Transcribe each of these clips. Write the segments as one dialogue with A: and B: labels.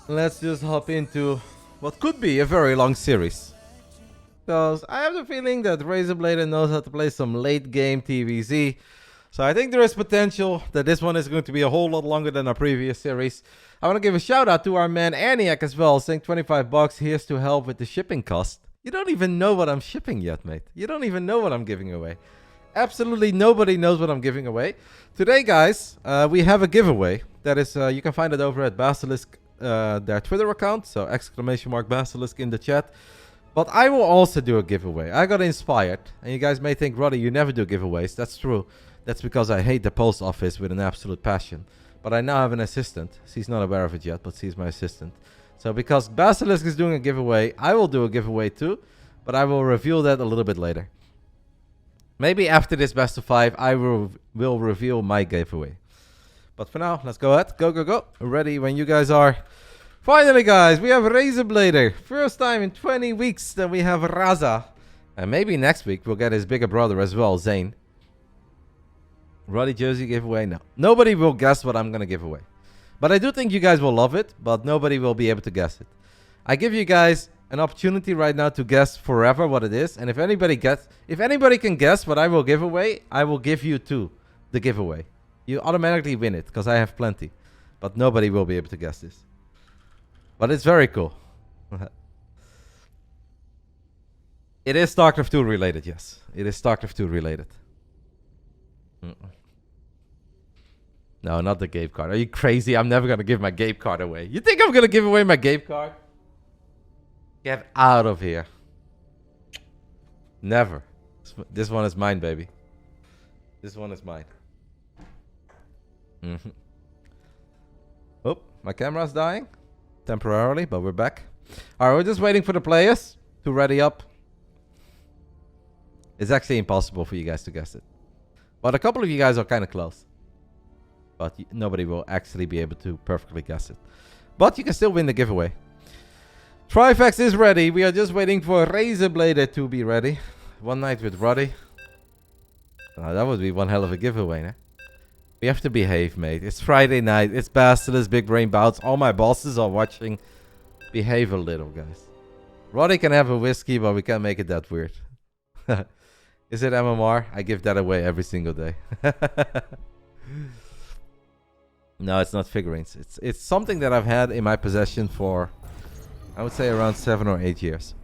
A: let's just hop into what could be a very long series. Because I have the feeling that Razerblader knows how to play some late game TVZ. So I think there is potential that this one is going to be a whole lot longer than our previous series. I want to give a shout out to our man Aniak as well, saying 25 bucks. Here's to help with the shipping cost. You don't even know what I'm shipping yet, mate. You don't even know what I'm giving away. Absolutely nobody knows what I'm giving away. Today, guys, we have a giveaway. That is, you can find it over at Basilisk, their Twitter account. So !Basilisk in the chat. But I will also do a giveaway. I got inspired. And you guys may think, Roddy, you never do giveaways. That's true. That's because I hate the post office with an absolute passion. But I now have an assistant. She's not aware of it yet, but she's my assistant. So because Basilisk is doing a giveaway, I will do a giveaway too. But I will reveal that a little bit later. Maybe after this best of 5, I will reveal my giveaway. But for now, let's go ahead. Go, go, go. Ready when you guys are. Finally, guys, we have Razerblader. First time in 20 weeks that we have Raza. And maybe next week we'll get his bigger brother as well, Zane. Roddy jersey giveaway? No. Nobody will guess what I'm going to give away. But I do think you guys will love it, but nobody will be able to guess it. I give you guys an opportunity right now to guess forever what it is. And if anybody can guess what I will give away, I will give you too the giveaway. You automatically win it because I have plenty. But nobody will be able to guess this. But it's very cool. It is StarCraft 2 related, yes. It is StarCraft 2 related. No, not the Gabe card. Are you crazy? I'm never going to give my Gabe card away. You think I'm going to give away my Gabe card? Get out of here. Never. This one is mine, baby. This one is mine. Oh, my camera's dying. Temporarily, but we're back. Alright, we're just waiting for the players to ready up. It's actually impossible for you guys to guess it. But a couple of you guys are kind of close. But nobody will actually be able to perfectly guess it. But you can still win the giveaway. Trifax is ready. We are just waiting for Razerblader to be ready. One night with Roddy. That would be one hell of a giveaway, né? We have to behave, mate. It's Friday night. It's BASILISK Big Brain Bouts. All my bosses are watching. Behave a little, guys. Roddy can have a whiskey, but we can't make it that weird. Is it MMR? I give that away every single day. No, it's not figurines. It's something that I've had in my possession for, I would say, around 7 or 8 years.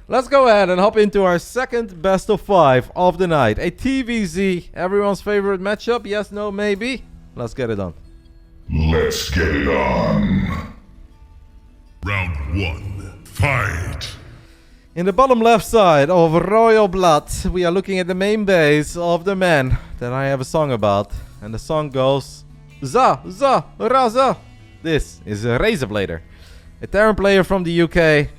A: Let's go ahead and hop into our second best of 5 of the night. A TVZ. Everyone's favorite matchup. Yes, no, maybe. Let's get it on.
B: Let's get it on.
C: Round 1. Fight.
A: In the bottom left side of Royal Blood, we are looking at the main base of the man that I have a song about. And the song goes... Raza. This is a Razerblader. A Terran player from the UK.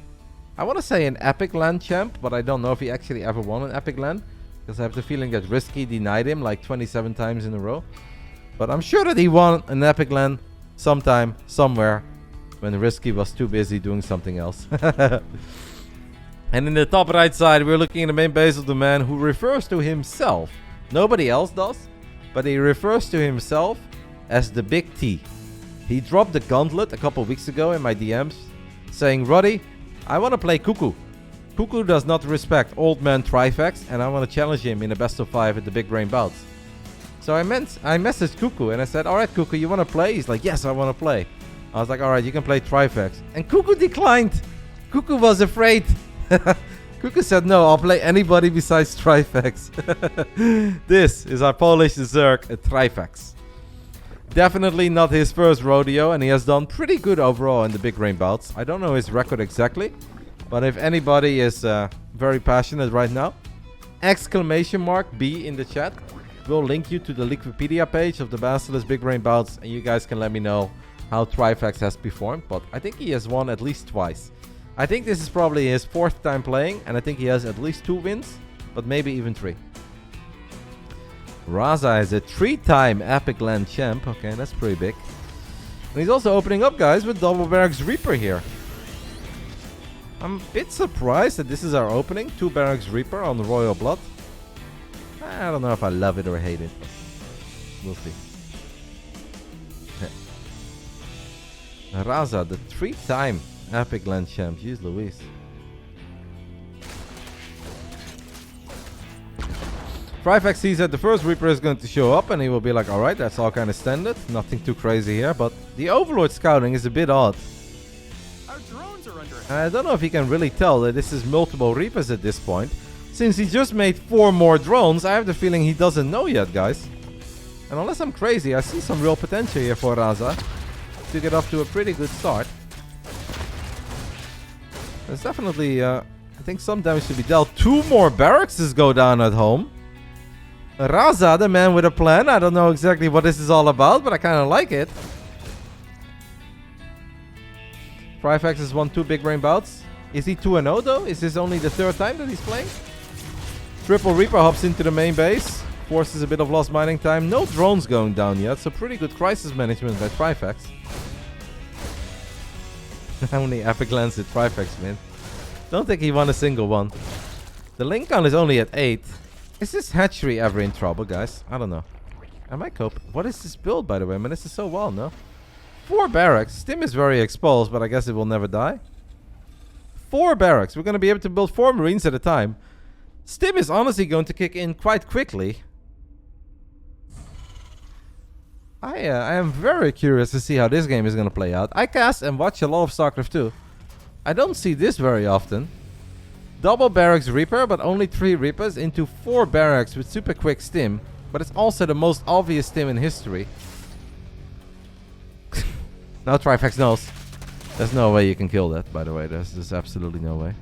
A: I want to say an Epic LAN champ, but I don't know if he actually ever won an Epic LAN. Because I have the feeling that Risky denied him like 27 times in a row. But I'm sure that he won an Epic LAN sometime, somewhere, when Risky was too busy doing something else. And in the top right side, we're looking at the main base of the man who refers to himself. Nobody else does, but he refers to himself as the Big T. He dropped the gauntlet a couple weeks ago in my DMs, saying, Roddy, I want to play Cuckoo. Cuckoo does not respect old man Trifax, and I want to challenge him in a best of 5 at the Big Brain Bouts. So I messaged Cuckoo and I said, alright Cuckoo, you want to play? He's like, yes, I want to play. I was like, alright, you can play Trifax. And Cuckoo declined. Cuckoo was afraid. Cuckoo said, no, I'll play anybody besides Trifax. This is our Polish Zerg at Trifax. Definitely not his first rodeo, and he has done pretty good overall in the Big Brain Bouts. I don't know his record exactly, but if anybody is very passionate right now, !B in the chat. We'll link you to the Wikipedia page of the BASILISK Big Brain Bouts, and you guys can let me know how Trifax has performed. But I think he has won at least twice. I think this is probably his 4th time playing, and I think he has at least 2 wins, but maybe even 3. Raza is a 3-time Epic LAN champ. Okay, that's pretty big. And he's also opening up, guys, with Double Barracks Reaper here. I'm a bit surprised that this is our opening. 2 Barracks Reaper on the Royal Blood. I don't know if I love it or hate it, but we'll see. Raza, the 3-time Epic Land champ. Jeez Louise. Trifax sees that the first Reaper is going to show up and he will be like, alright, that's all kind of standard. Nothing too crazy here, but the Overlord scouting is a bit odd.
D: Our drones are under it.
A: I don't know if he can really tell that this is multiple Reapers at this point. Since he just made 4 more drones, I have the feeling he doesn't know yet, guys. And unless I'm crazy, I see some real potential here for Raza to get off to a pretty good start. There's definitely, I think some damage to be dealt. 2 more barracks go down at home. Raza, the man with a plan. I don't know exactly what this is all about, but I kind of like it. Trifax has won 2 big brain bouts. Is he 2-0 though? Is this only the 3rd time that he's playing? Triple Reaper hops into the main base. Forces a bit of lost mining time. No drones going down yet, so pretty good crisis management by Trifax. How many epic lands did Trifax win? Don't think he won a single one. The link count is only at 8. Is this hatchery ever in trouble, guys? I don't know. I might cope. What is this build, by the way? Man, this is so well, no? 4 barracks. Stim is very exposed, but I guess it will never die. 4 barracks. We're going to be able to build 4 Marines at a time. Stim is honestly going to kick in quite quickly. I am very curious to see how this game is going to play out. I cast and watch a lot of StarCraft 2. I don't see this very often. Double barracks Reaper, but only 3 Reapers into 4 barracks with super quick stim. But it's also the most obvious stim in history. Now Trifax knows. There's no way you can kill that, by the way. There's absolutely no way.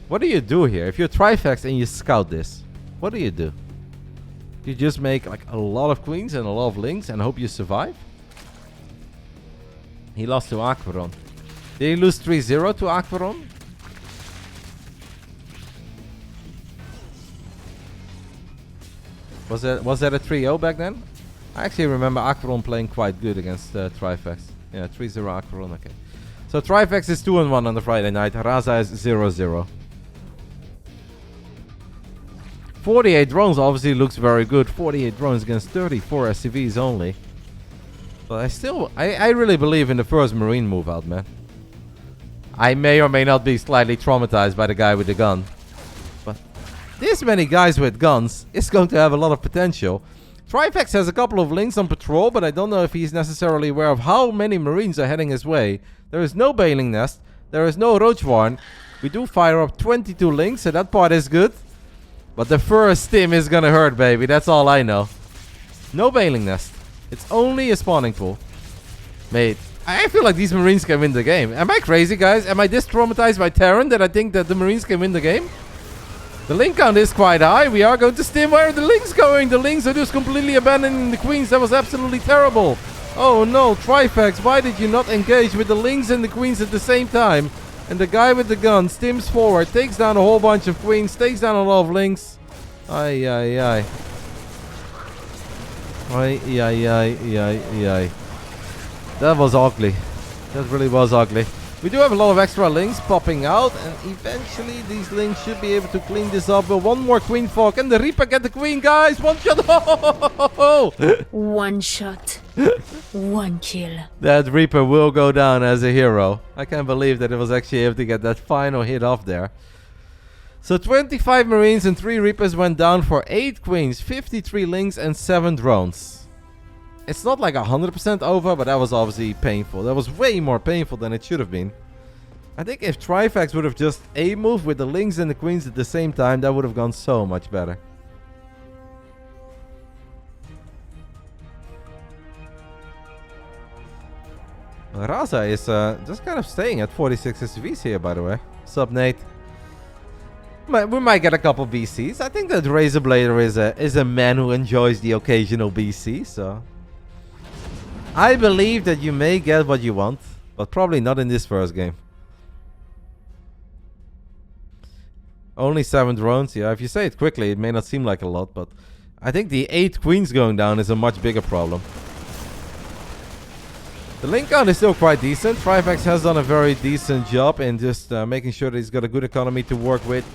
A: What do you do here? If you're Trifax and you scout this, what do? You just make like a lot of queens and a lot of lings and hope you survive? He lost to Aquaron. Did he lose 3-0 to Aquaron? Was that a 3-0 back then? I actually remember Aquaron playing quite good against Trifax. Yeah, 3-0 Aquaron, okay. So Trifax is 2-1 on the Friday night. Raza is 0-0. 48 drones obviously looks very good. 48 drones against 34 SCVs only. But I really believe in the first Marine move out, man. I may or may not be slightly traumatized by the guy with the gun. But this many guys with guns is going to have a lot of potential. Trifax has a couple of links on patrol, but I don't know if he's necessarily aware of how many Marines are heading his way. There is no Bailing Nest. There is no Roach Warren. We do fire up 22 links, so that part is good. But the first stim is gonna hurt, baby. That's all I know. No Bailing Nest. It's only a spawning pool. Mate, I feel like these Marines can win the game. Am I crazy, guys? Am I this traumatized by Terran that I think that the Marines can win the game? The link count is quite high. We are going to stim. Where are the links going? The links are just completely abandoning the queens. That was absolutely terrible. Oh no, Trifax, why did you not engage with the links and the queens at the same time? And the guy with the gun stims forward, takes down a whole bunch of queens, takes down a lot of links. Ay, ay, ay. Ay, ay, ay, ay, ay. That was ugly. That really was ugly. We do have a lot of extra links popping out, and eventually these links should be able to clean this up. But one more queen fog, and the Reaper get the queen, guys. One shot.
E: One shot. One kill.
A: That Reaper will go down as a hero. I can't believe that it was actually able to get that final hit off there. So 25 Marines and 3 Reapers went down for 8 queens, 53 links, and 7 drones. It's not like 100% over, but that was obviously painful. That was way more painful than it should have been. I think if Trifax would have just A-moved with the links and the queens at the same time, that would have gone so much better. Raza is just kind of staying at 46 SCVs here, by the way. Sup, Nate? We might get a couple BCs. I think that Razerblader is a man who enjoys the occasional BC, so... I believe that you may get what you want, but probably not in this first game. Only 7 drones. Yeah, if you say it quickly, it may not seem like a lot, but I think the 8 queens going down is a much bigger problem. The link count is still quite decent. Trifax has done a very decent job in just making sure that he's got a good economy to work with.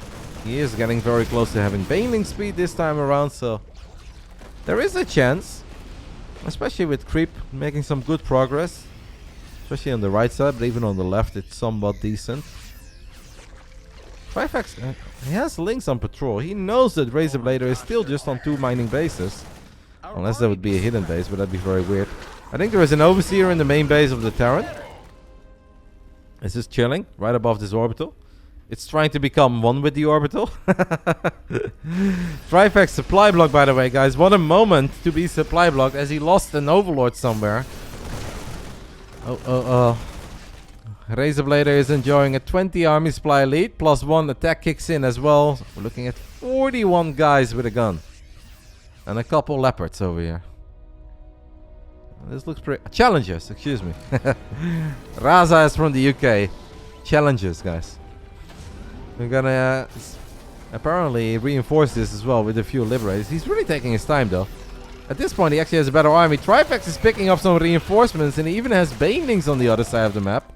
A: He is getting very close to having bailing speed this time around, so there is a chance. Especially with Creep making some good progress. Especially on the right side, but even on the left, it's somewhat decent. Trifax, he has links on patrol. He knows that Razerblader is still just on 2 mining bases. Unless that would be a hidden base, but that'd be very weird. I think there is an overseer in the main base of the Terran. It's just chilling right above this orbital. It's trying to become one with the orbital. Trifax supply block, by the way, guys. What a moment to be supply blocked as he lost an overlord somewhere. Razerblader is enjoying a 20 army supply lead. +1 attack kicks in as well. We're looking at 41 guys with a gun. And a couple leopards over here. This looks pretty... Challengers, excuse me. Raza is from the UK. Challengers, guys. We're gonna apparently reinforce this as well with a few liberators. He's really taking his time, though. At this point, he actually has a better army. Trifax is picking up some reinforcements, and he even has banelings on the other side of the map.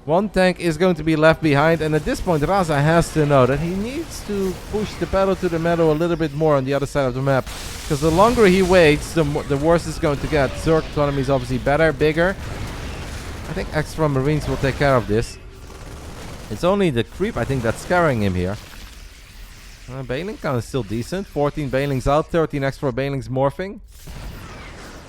A: 1 tank is going to be left behind, and at this point, Raza has to know that he needs to push the pedal to the metal a little bit more on the other side of the map. Because the longer he waits, the worse it's going to get. Zerg economy is obviously better, bigger. I think extra marines will take care of this. It's only the creep, I think, that's scaring him here. Bailing count is still decent. 14 bailings out, 13 extra bailings morphing.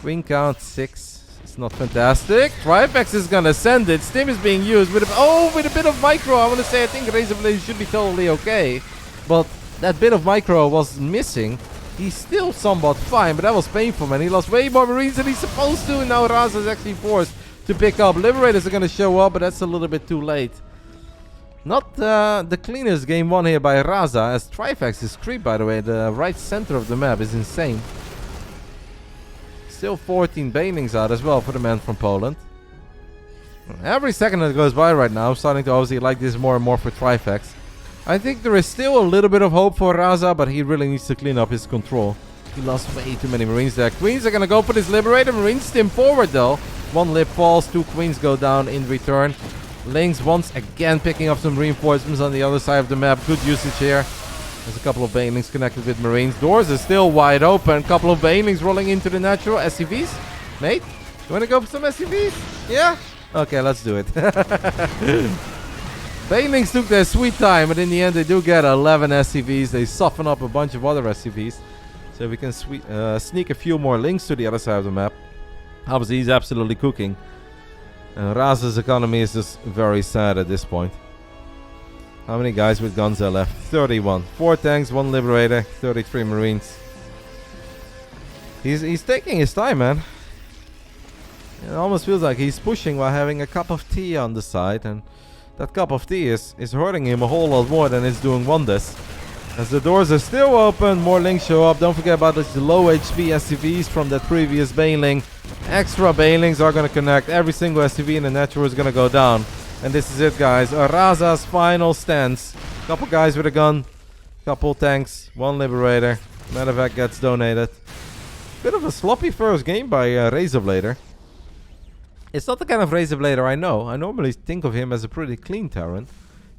A: Queen count 6. It's not fantastic. Trifax is gonna send it. Stim is being used with a bit of micro. I want to say I think Razerblader should be totally okay. But that bit of micro was missing. He's still somewhat fine, but that was painful, man. He lost way more marines than he's supposed to. And now Raza is actually forced to pick up. Liberators are gonna show up, but that's a little bit too late. Not the cleanest game won here by Raza, as Trifax is creep, by the way. The right center of the map is insane. Still 14 banelings out as well for the man from Poland. Every second that goes by right now, I'm starting to obviously like this more and more for Trifax. I think there is still a little bit of hope for Raza, but he really needs to clean up his control. He lost way too many marines there. Queens are gonna go for this Liberator. Marines stim forward though. 1 lib falls, 2 queens go down in return. Lynx once again picking up some reinforcements on the other side of the map. Good usage here. There's a couple of banelings connected with marines. Doors are still wide open. Couple of banelings rolling into the natural. SCVs? Mate? You wanna go for some SCVs? Yeah? Okay, let's do it. Banelings took their sweet time, but in the end they do get 11 SCVs. They soften up a bunch of other SCVs. So we can sneak a few more links to the other side of the map. Obviously he's absolutely cooking. Raza's economy is just very sad at this point. How many guys with guns are left? 31. 4 tanks, 1 liberator, 33 marines. He's taking his time, man. It almost feels like he's pushing while having a cup of tea on the side, and that cup of tea is hurting him a whole lot more than it's doing wonders. As the doors are still open, more links show up. Don't forget about the low HP SCVs from that previous bailing. Extra bailings are going to connect. Every single SCV in the natural is going to go down. And this is it, guys. Raza's final stance. Couple guys with a gun. Couple tanks. 1 liberator. Medevac gets donated. Bit of a sloppy first game by Razerblader. It's not the kind of Razerblader I know. I normally think of him as a pretty clean Terran.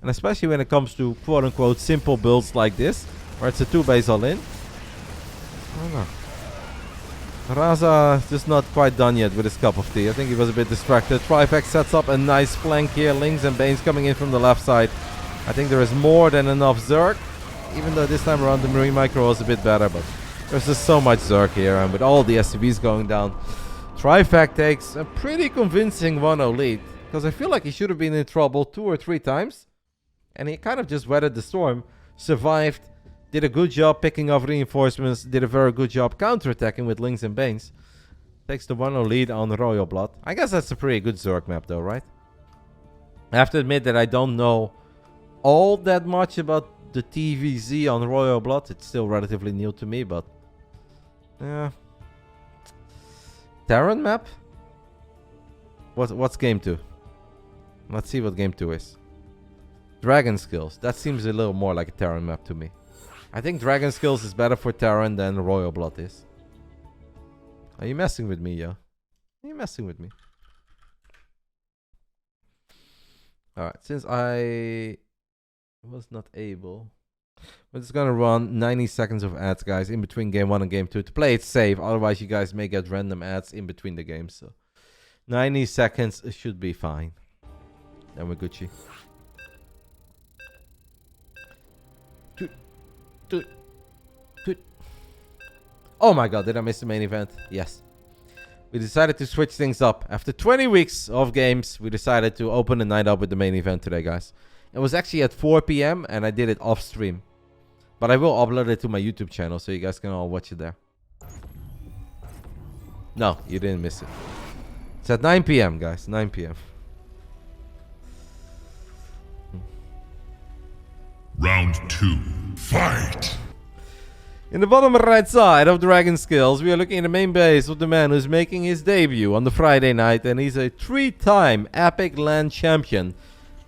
A: And especially when it comes to quote-unquote simple builds like this. Where it's a 2-base all-in. I don't know. Raza is just not quite done yet with his cup of tea. I think he was a bit distracted. Trifax sets up a nice flank here. Lynx and Banes coming in from the left side. I think there is more than enough Zerg. Even though this time around the Marine Micro was a bit better. But there's just so much Zerg here. And with all the SCVs going down, Trifax takes a pretty convincing 1-0 lead. Because I feel like he should have been in trouble 2 or 3 times. And he kind of just weathered the storm. Survived. Did a good job picking up reinforcements. Did a very good job counterattacking with Lynx and Banes. Takes the 1-0 lead on Royal Blood. I guess that's a pretty good Zerg map though, right? I have to admit that I don't know all that much about the TVZ on Royal Blood. It's still relatively new to me, but... yeah. Terran map? What's game 2? Let's see what game 2 is. Dragon Skills. That seems a little more like a Terran map to me. I think Dragon Skills is better for Terran than Royal Blood is. Are you messing with me, yo? Are you messing with me? Alright, since I was not able... we're just gonna run 90 seconds of ads, guys, in between game 1 and game 2 to play it safe. Otherwise, you guys may get random ads in between the games. So 90 seconds should be fine. Then we're Gucci. Oh my god, did I miss the main event? Yes. We decided to switch things up. After 20 weeks of games, we decided to open the night up with the main event today, guys. It was actually at 4 p.m. and I did it off stream. But I will upload it to my YouTube channel so you guys can all watch it there. No, you didn't miss it. It's at 9 p.m., guys. 9 p.m.
C: Round 2. Fight!
A: In the bottom right side of Dragon Skills, we are looking at the main base of the man who's making his debut on the Friday night, and he's a 3-time Epic Land champion.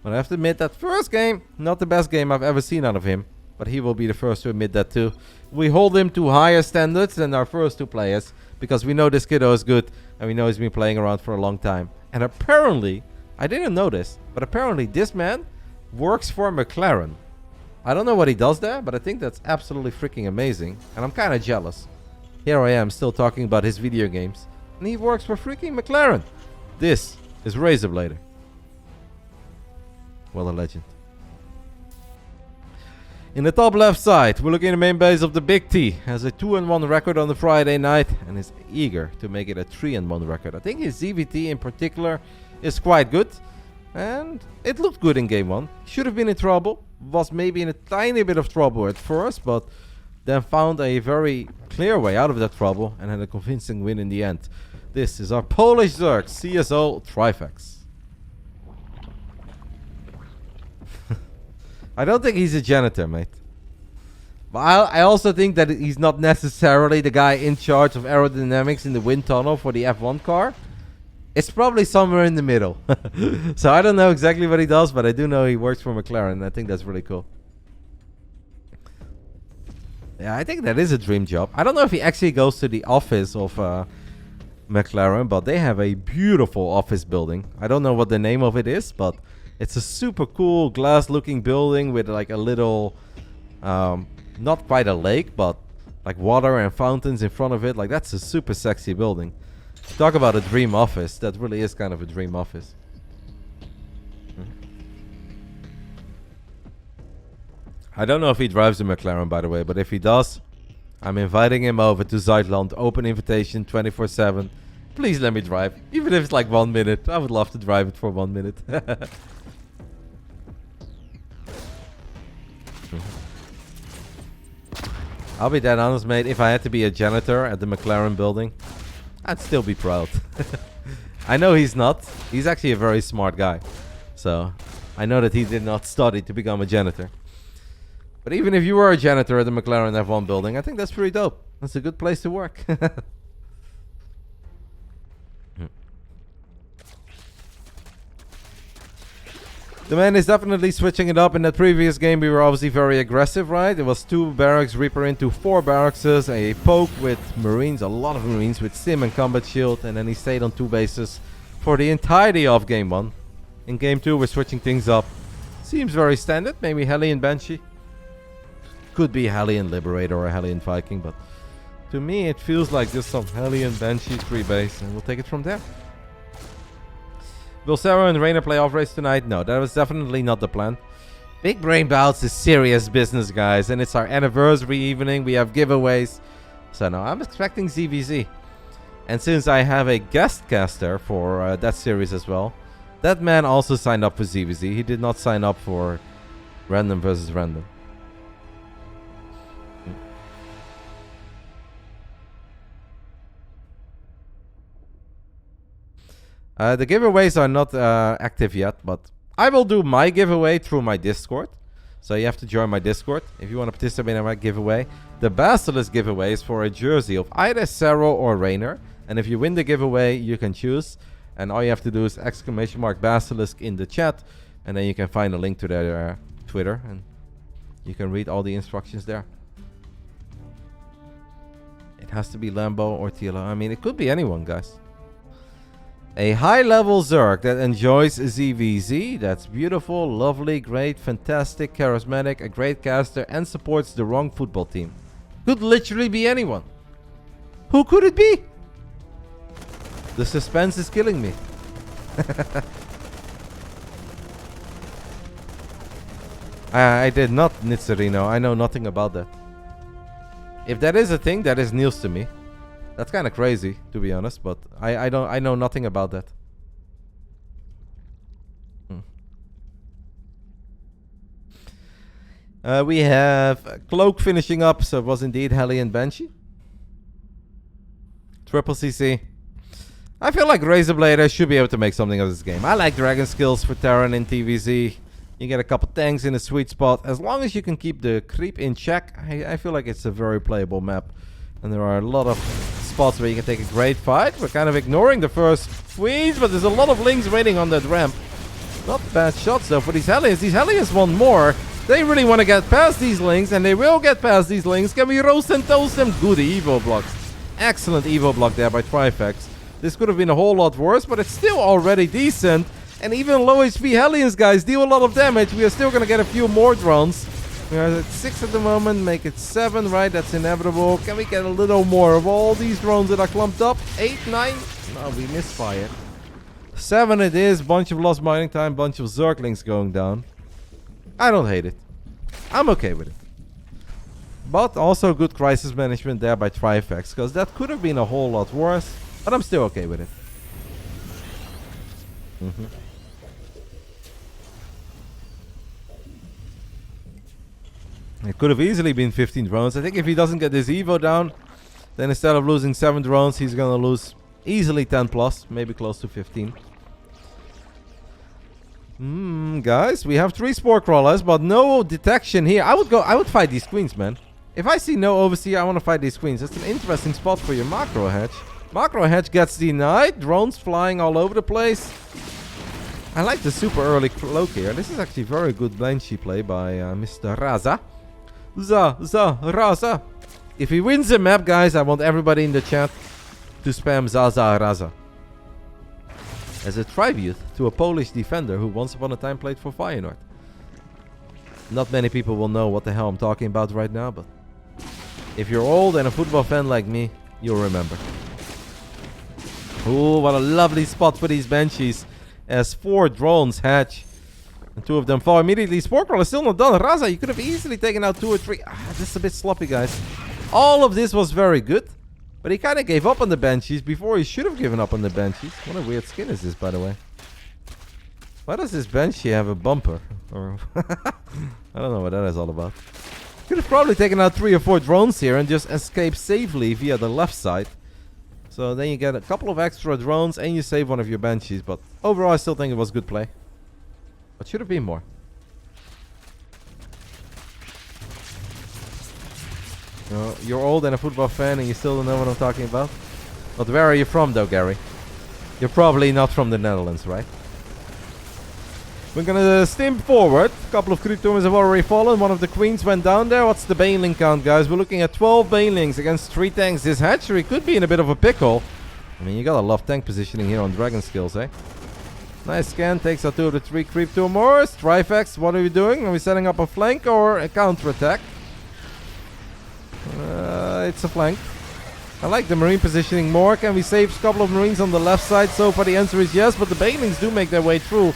A: But I have to admit that first game, not the best game I've ever seen out of him, but he will be the first to admit that too. We hold him to higher standards than our first two players, because we know this kiddo is good, and we know he's been playing around for a long time. And apparently, I didn't know this, but apparently this man works for McLaren. I don't know what he does there, but I think that's absolutely freaking amazing. And I'm kind of jealous. Here I am still talking about his video games. And he works for freaking McLaren. This is Razerblader. Well, a legend. In the top left side, we're looking at the main base of the Big T. Has a 2-1 record on the Friday night and is eager to make it a 3-1 record. I think his ZVT in particular is quite good. And it looked good in game 1. Should have been in trouble. Was maybe in a tiny bit of trouble at first, but then found a very clear way out of that trouble and had a convincing win in the end. This is our Polish Zerg, CSO Trifax. I don't think he's a janitor, mate. But I also think that he's not necessarily the guy in charge of aerodynamics in the wind tunnel for the F1 car. It's probably somewhere in the middle. So I don't know exactly what he does, but I do know he works for McLaren. And I think that's really cool. Yeah, I think that is a dream job. I don't know if he actually goes to the office of McLaren, but they have a beautiful office building. I don't know what the name of it is, but it's a super cool glass-looking building with like a little, not quite a lake, but like water and fountains in front of it. Like that's a super sexy building. Talk about a dream office. That really is kind of a dream office. I don't know if he drives a McLaren, by the way, but if he does, I'm inviting him over to Zuidland. Open invitation, 24/7. Please let me drive. Even if it's like 1 minute. I would love to drive it for 1 minute. I'll be that honest, mate. If I had to be a janitor at the McLaren building, I'd still be proud. I know he's not. He's actually a very smart guy. So, I know that he did not study to become a janitor. But even if you were a janitor at the McLaren F1 building, I think that's pretty dope. That's a good place to work. The man is definitely switching it up. In that previous game, we were obviously very aggressive, right? It was 2 barracks, Reaper into 4 barracks, a poke with Marines, a lot of Marines with Sim and Combat Shield, and then he stayed on 2 bases for the entirety of game 1. In game 2, we're switching things up. Seems very standard, maybe Hellion Banshee. Could be Hellion Liberator or Hellion Viking, but to me it feels like just some Hellion Banshee 3 base, and we'll take it from there. Will Serral and Reynor play off race tonight? No, that was definitely not the plan. Big Brain Bouts is serious business, guys, and it's our anniversary evening. We have giveaways. So no, I'm expecting ZVZ. And since I have a guest caster for that series as well, that man also signed up for ZVZ. He did not sign up for random versus random. The giveaways are not active yet, but I will do my giveaway through my Discord. So you have to join my Discord if you want to participate in my giveaway. The Basilisk giveaway is for a jersey of either Serral or Reynor. And if you win the giveaway, you can choose. And all you have to do is !Basilisk in the chat. And then you can find a link to their Twitter. And you can read all the instructions there. It has to be Lambo or Tila. I mean, it could be anyone, guys. A high-level Zerg that enjoys ZVZ. That's beautiful, lovely, great, fantastic, charismatic, a great caster, and supports the wrong football team. Could literally be anyone. Who could it be? The suspense is killing me. I did not, Nitserino. I know nothing about that. If that is a thing, that is news to me. That's kind of crazy, to be honest, but I know nothing about that. We have Cloak finishing up, so it was indeed Heli and Banshee. Triple CC. I feel like Razerblader should be able to make something of this game. I like dragon skills for Terran in TVZ. You get a couple tanks in a sweet spot. As long as you can keep the creep in check, I feel like it's a very playable map. And there are a lot of spots where you can take a great fight. We're kind of ignoring the first squeeze, but there's a lot of links waiting on that ramp. Not bad shots though for these Hellions. These Hellions want more. They really want to get past these links, and they will get past these links. Can we roast and toast them? Good Evo blocks. Excellent Evo block there by Trifax. This could have been a whole lot worse, but it's still already decent. And even low HP Hellions, guys, deal a lot of damage. We are still going to get a few more drones. We are at 6 at the moment. Make it 7, right? That's inevitable. Can we get a little more of all these drones that are clumped up? 8, 9? No, we misfired. 7 it is. Bunch of lost mining time. Bunch of Zerglings going down. I don't hate it. I'm okay with it. But also good crisis management there by Trifax, because that could have been a whole lot worse. But I'm still okay with it. It could have easily been 15 drones. I think if he doesn't get this Evo down, then instead of losing 7 drones, he's going to lose easily 10 plus, maybe close to 15. Guys, we have 3 spore crawlers, but no detection here. I would fight these queens, man. If I see no overseer, I want to fight these queens. That's an interesting spot for your macro hedge. Macro hedge gets denied. Drones flying all over the place. I like the super early cloak here. This is actually very good Banshee play by Mr. Raza. Raza. If he wins the map, guys, I want everybody in the chat to spam Zaza Raza. As a tribute to a Polish defender who once upon a time played for Feyenoord. Not many people will know what the hell I'm talking about right now, but if you're old and a football fan like me, you'll remember. Ooh, what a lovely spot for these Banshees. As 4 drones hatch. And 2 of them fall immediately. Spore Crawler is still not done. Raza, you could have easily taken out 2 or 3. This is a bit sloppy, guys. All of this was very good. But he kind of gave up on the Banshees before he should have given up on the Banshees. What a weird skin is this, by the way. Why does this Banshee have a bumper? Or I don't know what that is all about. Could have probably taken out 3 or 4 drones here and just escape safely via the left side. So then you get a couple of extra drones and you save one of your Banshees. But overall, I still think it was good play. But should have been more. You're old and a football fan and you still don't know what I'm talking about? But where are you from though, Gary? You're probably not from the Netherlands, right? We're gonna stim forward. A couple of creep tumors have already fallen. One of the queens went down there. What's the Baneling count, guys? We're looking at 12 Banelings against 3 tanks. This hatchery could be in a bit of a pickle. I mean, you gotta love tank positioning here on dragon skills, eh? Nice scan. Takes out 2 of the 3 creep tumors. Trifax, what are we doing? Are we setting up a flank or a counter attack? It's a flank. I like the marine positioning more. Can we save a couple of marines on the left side? So far the answer is yes, but the Banelings do make their way through.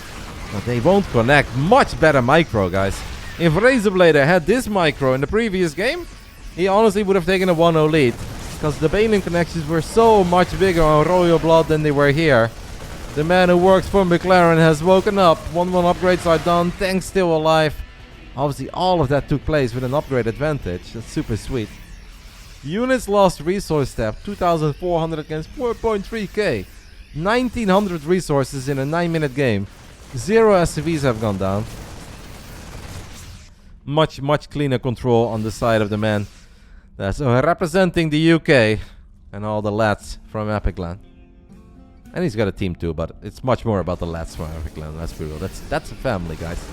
A: But they won't connect. Much better micro, guys. If Razerblader had this micro in the previous game, he honestly would have taken a 1-0 lead. Because the Baneling connections were so much bigger on Royal Blood than they were here. The man who works for McLaren has woken up. 1-1 upgrades are done. Tanks still alive. Obviously, all of that took place with an upgrade advantage. That's super sweet. Units lost resource tab. 2,400 against 4.3k. 1,900 resources in a 9-minute game. 0 SCVs have gone down. Much cleaner control on the side of the man that's representing the UK and all the lads from Epicland. And he's got a team too, but it's much more about the lads from Epicland. Let's be real. That's a family, guys.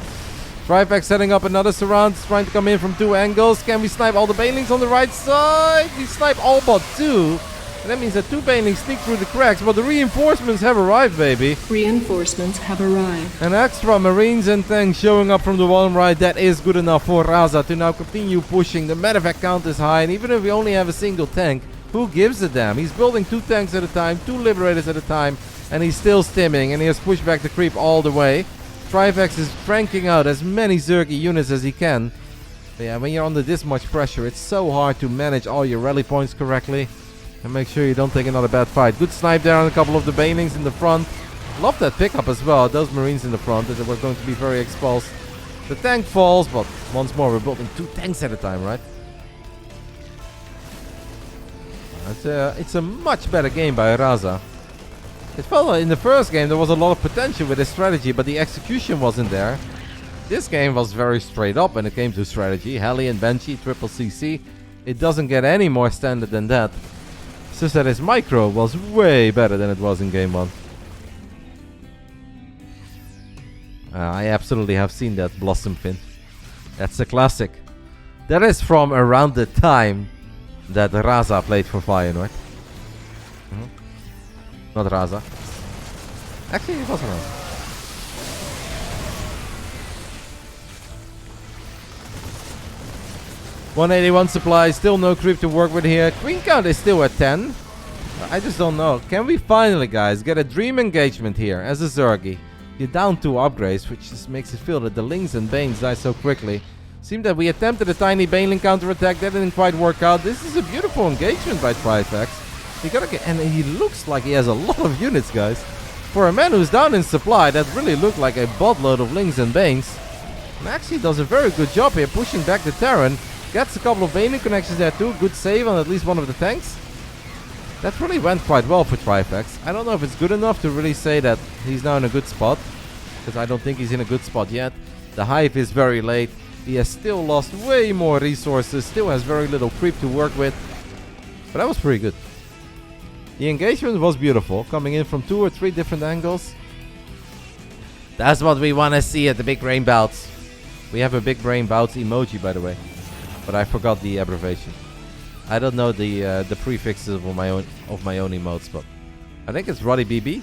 A: Trifax setting up another surround. He's trying to come in from 2 angles. Can we snipe all the Banelings on the right side? We snipe all but 2. And that means that 2 Banelings sneak through the cracks, but the reinforcements have arrived, baby.
F: Reinforcements have arrived.
A: And extra marines and tanks showing up from the bottom right. That is good enough for Raza to now continue pushing. The medevac count is high, and even if we only have a single tank, who gives a damn? He's building 2 tanks at a time, 2 liberators at a time, And he's still stimming, and he has pushed back the creep all the way. Trifax is cranking out as many Zergy units as he can. But yeah, when you're under this much pressure, it's so hard to manage all your rally points correctly. And make sure you don't take another bad fight. Good snipe there on a couple of the banelings in the front. Love that pickup as well. Those marines in the front that were going to be very exposed. The tank falls, but once more we're building 2 tanks at a time, right? It's a much better game by Raza. It felt like in the first game there was a lot of potential with his strategy, but the execution wasn't there. This game was very straight up when it came to strategy. Heli and Banshee, triple CC. It doesn't get any more standard than that. It's just that his micro was way better than it was in game 1. I absolutely have seen that Blossom Pin. That's a classic. That is from around the time that Raza played for Feyenoord. Not Raza. Actually, it wasn't Raza. $181 supply, still no creep to work with here. Queen count is still at 10. I just don't know. Can we finally, guys, get a dream engagement here as a Zergy? You're down 2 upgrades, which just makes it feel that the Lings and Banes die so quickly. Seemed that we attempted a tiny Baneling counterattack. That didn't quite work out. This is a beautiful engagement by Trifax. You gotta get, and he looks like he has a lot of units, guys. For a man who's down in supply, that really looked like a buttload of Lings and Banes. And actually does a very good job here, pushing back the Terran. Gets a couple of Baneling connections there too. Good save on at least one of the tanks. That really went quite well for Trifax. I don't know if it's good enough to really say that he's now in a good spot, because I don't think he's in a good spot yet. The Hive is very late. He has still lost way more resources. Still has very little creep to work with. But that was pretty good. The engagement was beautiful, coming in from 2 or 3 different angles. That's what we want to see at the Big Brain Bouts. We have a Big Brain Bouts emoji, by the way, but I forgot the abbreviation. I don't know the prefixes of my own emotes, but I think it's Roddy BB.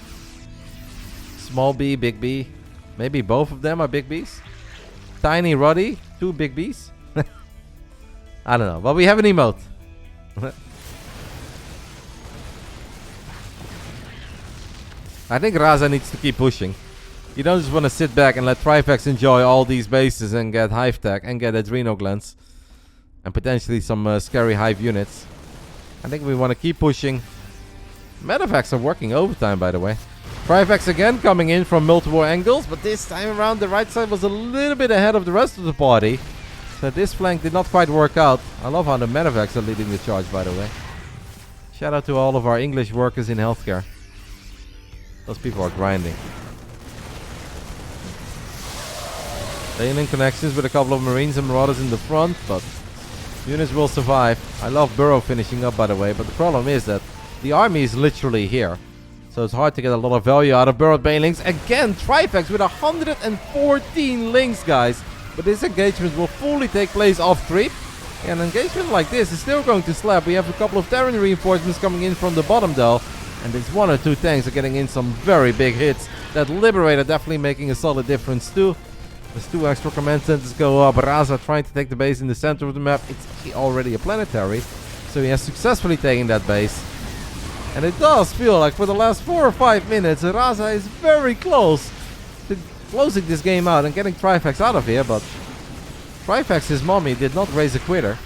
A: Small B, Big B. Maybe both of them are Big Bs. Tiny Roddy, 2 Big Bs. I don't know, but we have an emote. I think Raza needs to keep pushing. You don't just want to sit back and let Trifax enjoy all these bases and get Hive Tech and get Adrenal Glands. And potentially some scary Hive units. I think we want to keep pushing. Medevacs are working overtime, by the way. Trifax again coming in from multiple angles, but this time around the right side was a little bit ahead of the rest of the party. So this flank did not quite work out. I love how the Medevacs are leading the charge, by the way. Shout out to all of our English workers in healthcare. Those people are grinding. Baneling connections with a couple of Marines and Marauders in the front, but units will survive. I love Burrow finishing up, by the way, but the problem is that the army is literally here. So it's hard to get a lot of value out of Burrowed Banelings. Again, Trifax with 114 links, guys. But this engagement will fully take place off creep. And an engagement like this is still going to slap. We have a couple of Terran reinforcements coming in from the bottom, though. And these 1 or 2 tanks are getting in some very big hits. That Liberator definitely making a solid difference, too. There's 2 extra command centers go up. Raza trying to take the base in the center of the map. It's already a planetary. So he has successfully taken that base. And it does feel like for the last 4 or 5 minutes, Raza is very close to closing this game out and getting Trifax out of here. But Trifax, his mommy, did not raise a quitter.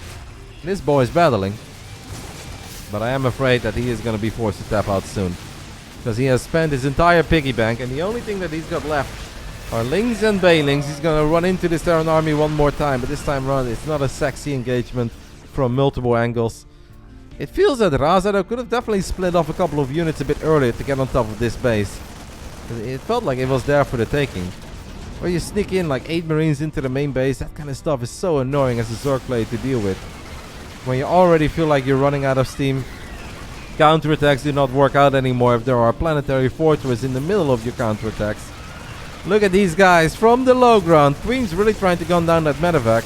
A: This boy is battling. But I am afraid that he is going to be forced to tap out soon. Because he has spent his entire piggy bank. And the only thing that he's got left are Lings and Banelings. He's going to run into this Terran army one more time. But this time around, it's not a sexy engagement from multiple angles. It feels that Raza could have definitely split off a couple of units a bit earlier to get on top of this base. It felt like it was there for the taking. Where you sneak in like 8 Marines into the main base, that kind of stuff is so annoying as a Zerg player to deal with. When you already feel like you're running out of steam, counterattacks do not work out anymore if there are planetary fortresses in the middle of your counterattacks. Look at these guys from the low ground. Queen's really trying to gun down that medevac.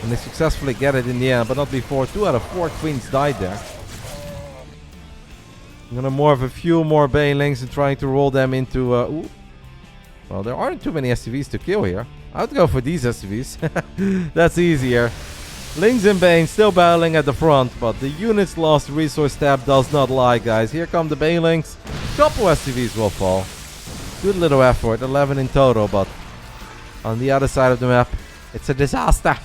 A: And they successfully get it in the end, but not before 2 out of 4 Queens died there. I'm gonna morph a few more Banelings and trying to roll them into... ooh. Well, there aren't too many SCVs to kill here. I would go for these SCVs. That's easier. Lings and Bane still battling at the front, but the units lost resource tab does not lie, guys. Here come the Banelings. couple SCVs will fall. Good little effort, 11 in total, but on the other side of the map, it's a disaster.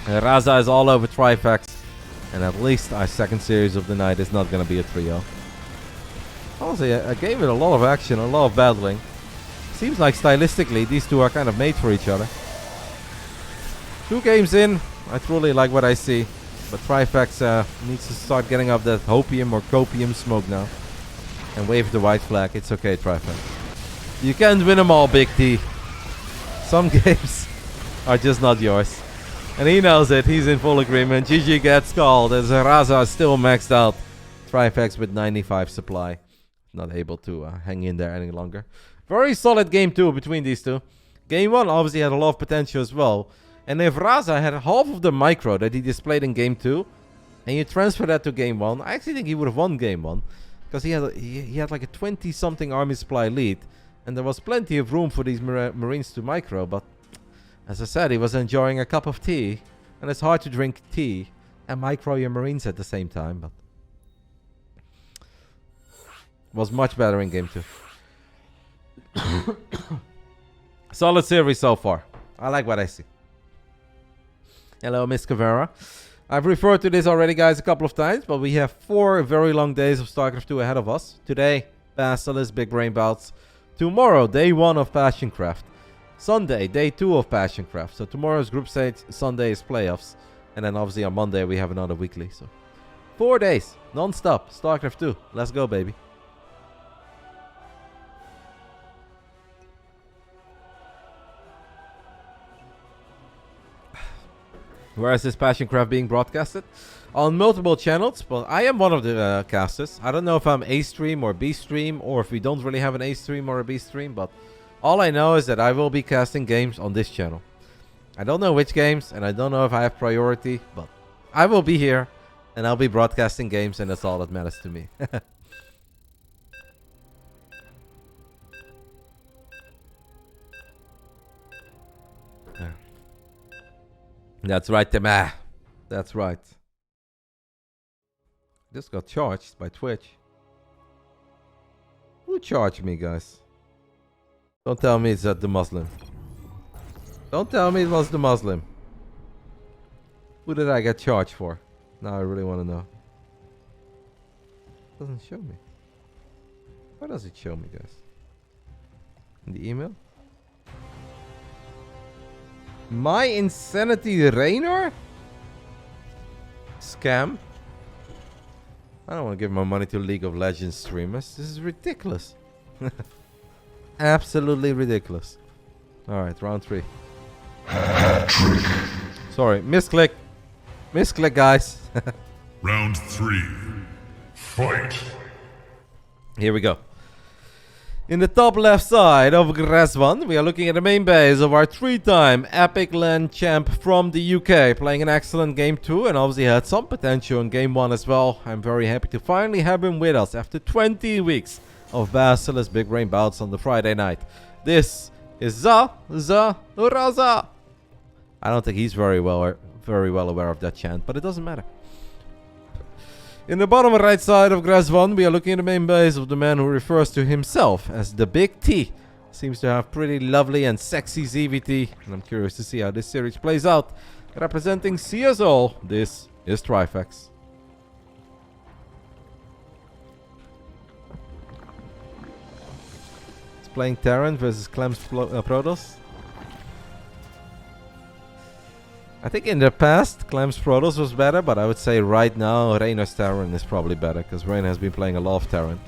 A: And Raza is all over Trifax, and at least our second series of the night is not going to be a trio. Honestly, a game with a lot of action, a lot of battling. Seems like stylistically, these two are kind of made for each other. 2 games in, I truly like what I see. But Trifax needs to start getting up that hopium or copium smoke now. And wave the white flag. It's okay, Trifax. You can't win them all, Big T. Some games are just not yours. And he knows it. He's in full agreement. GG gets called as Raza is still maxed out. Trifax with 95 supply. Not able to hang in there any longer. Very solid game 2 between these two. Game 1 obviously had a lot of potential as well. And if Raza had half of the micro that he displayed in game 2, and you transfer that to game 1, I actually think he would have won game 1. Because he had like a 20-something army supply lead. And there was plenty of room for these Marines to micro. But as I said, he was enjoying a cup of tea. And it's hard to drink tea and micro your Marines at the same time. But was much better in game 2. Solid series so far. I like what I see. Hello, Miss Cavera. I've referred to this already, guys, a couple of times, but we have 4 very long days of StarCraft 2 ahead of us. Today, Basilisk Big Brain Bouts. Tomorrow, day 1 of Passioncraft. Sunday, day 2 of Passioncraft. So tomorrow's group stage, Sunday is playoffs. And then obviously on Monday, we have another weekly. So 4 days, non-stop, StarCraft 2. Let's go, baby. Where is this Passioncraft being broadcasted? On multiple channels, but I am one of the casters. I don't know if I'm A stream or B stream, or if we don't really have an A stream or a B stream, but all I know is that I will be casting games on this channel. I don't know which games, and I don't know if I have priority, but I will be here, and I'll be broadcasting games, and that's all that matters to me. That's right, Tema. That's right. Just got charged by Twitch. Who charged me, guys? Don't tell me it's the Muslim. Don't tell me it was the Muslim. Who did I get charged for? Now I really want to know. It doesn't show me. Why does it show me, guys? In the email? My Insanity Reynor? Scam? I don't want to give my money to League of Legends streamers. This is ridiculous. Absolutely ridiculous. Alright, round 3.
B: Trick.
A: Sorry, misclick. Misclick, guys.
C: Round 3.
B: Fight.
A: Here we go. In the top left side of Gresvan, we are looking at the main base of our 3-time Epic LAN champ from the UK, playing an excellent game 2 and obviously had some potential in game 1 as well. I'm very happy to finally have him with us after 20 weeks of Basilisk Big Brain Bouts on the Friday night. This is Raza. I don't think he's very well aware of that chant, but it doesn't matter. In the bottom right side of Gresvan, we are looking at the main base of the man who refers to himself as the Big T. Seems to have pretty lovely and sexy ZVT, and I'm curious to see how this series plays out. Representing CSO, this is Trifax. It's playing Terran versus Clem's Protoss. I think in the past, Clem's Protoss was better, but I would say right now, Reynor's Terran is probably better, because Reynor has been playing a lot of Terran.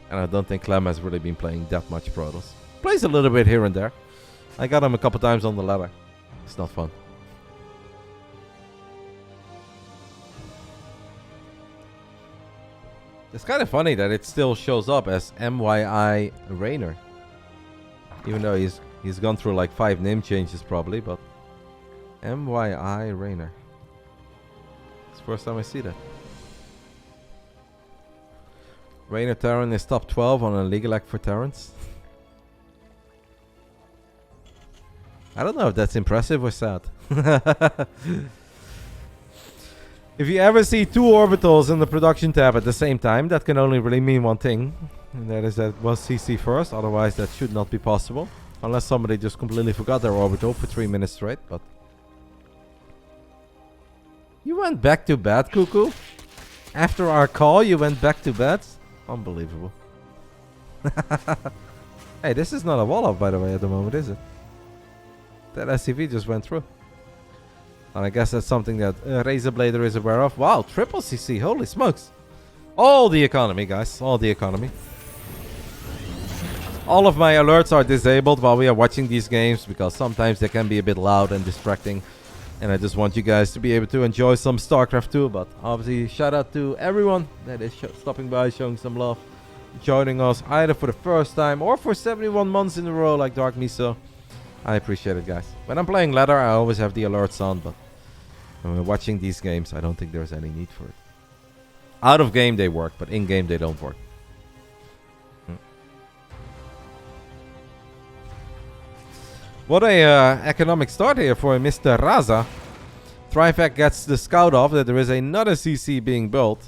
A: And I don't think Clem has really been playing that much Protoss. Plays a little bit here and there. I got him a couple times on the ladder. It's not fun. It's kind of funny that it still shows up as MYI Reynor. Even though he's gone through like 5 name changes probably, but MYI Reynor. It's the first time I see that. Reynor Terran is top 12 on a legal act for Terrans. I don't know if that's impressive or sad. If you ever see 2 orbitals in the production tab at the same time, that can only really mean one thing. And that is that was CC first, otherwise that should not be possible. Unless somebody just completely forgot their orbital for 3 minutes straight, but... You went back to bed, Cuckoo? After our call, you went back to bed? Unbelievable. Hey, this is not a wall-up, by the way, at the moment, is it? That SCV just went through. And I guess that's something that Razerblader is aware of. Wow, triple CC, holy smokes. All the economy, guys, all the economy. All of my alerts are disabled while we are watching these games because sometimes they can be a bit loud and distracting. And I just want you guys to be able to enjoy some StarCraft 2. But obviously, shout out to everyone that is stopping by, showing some love, joining us either for the first time or for 71 months in a row like Dark Miso. I appreciate it, guys. When I'm playing ladder, I always have the alerts on, but when we're watching these games, I don't think there's any need for it. Out of game they work, but in game they don't work. What a economic start here for Mr. Raza. Trifax gets the scout off that there is another CC being built.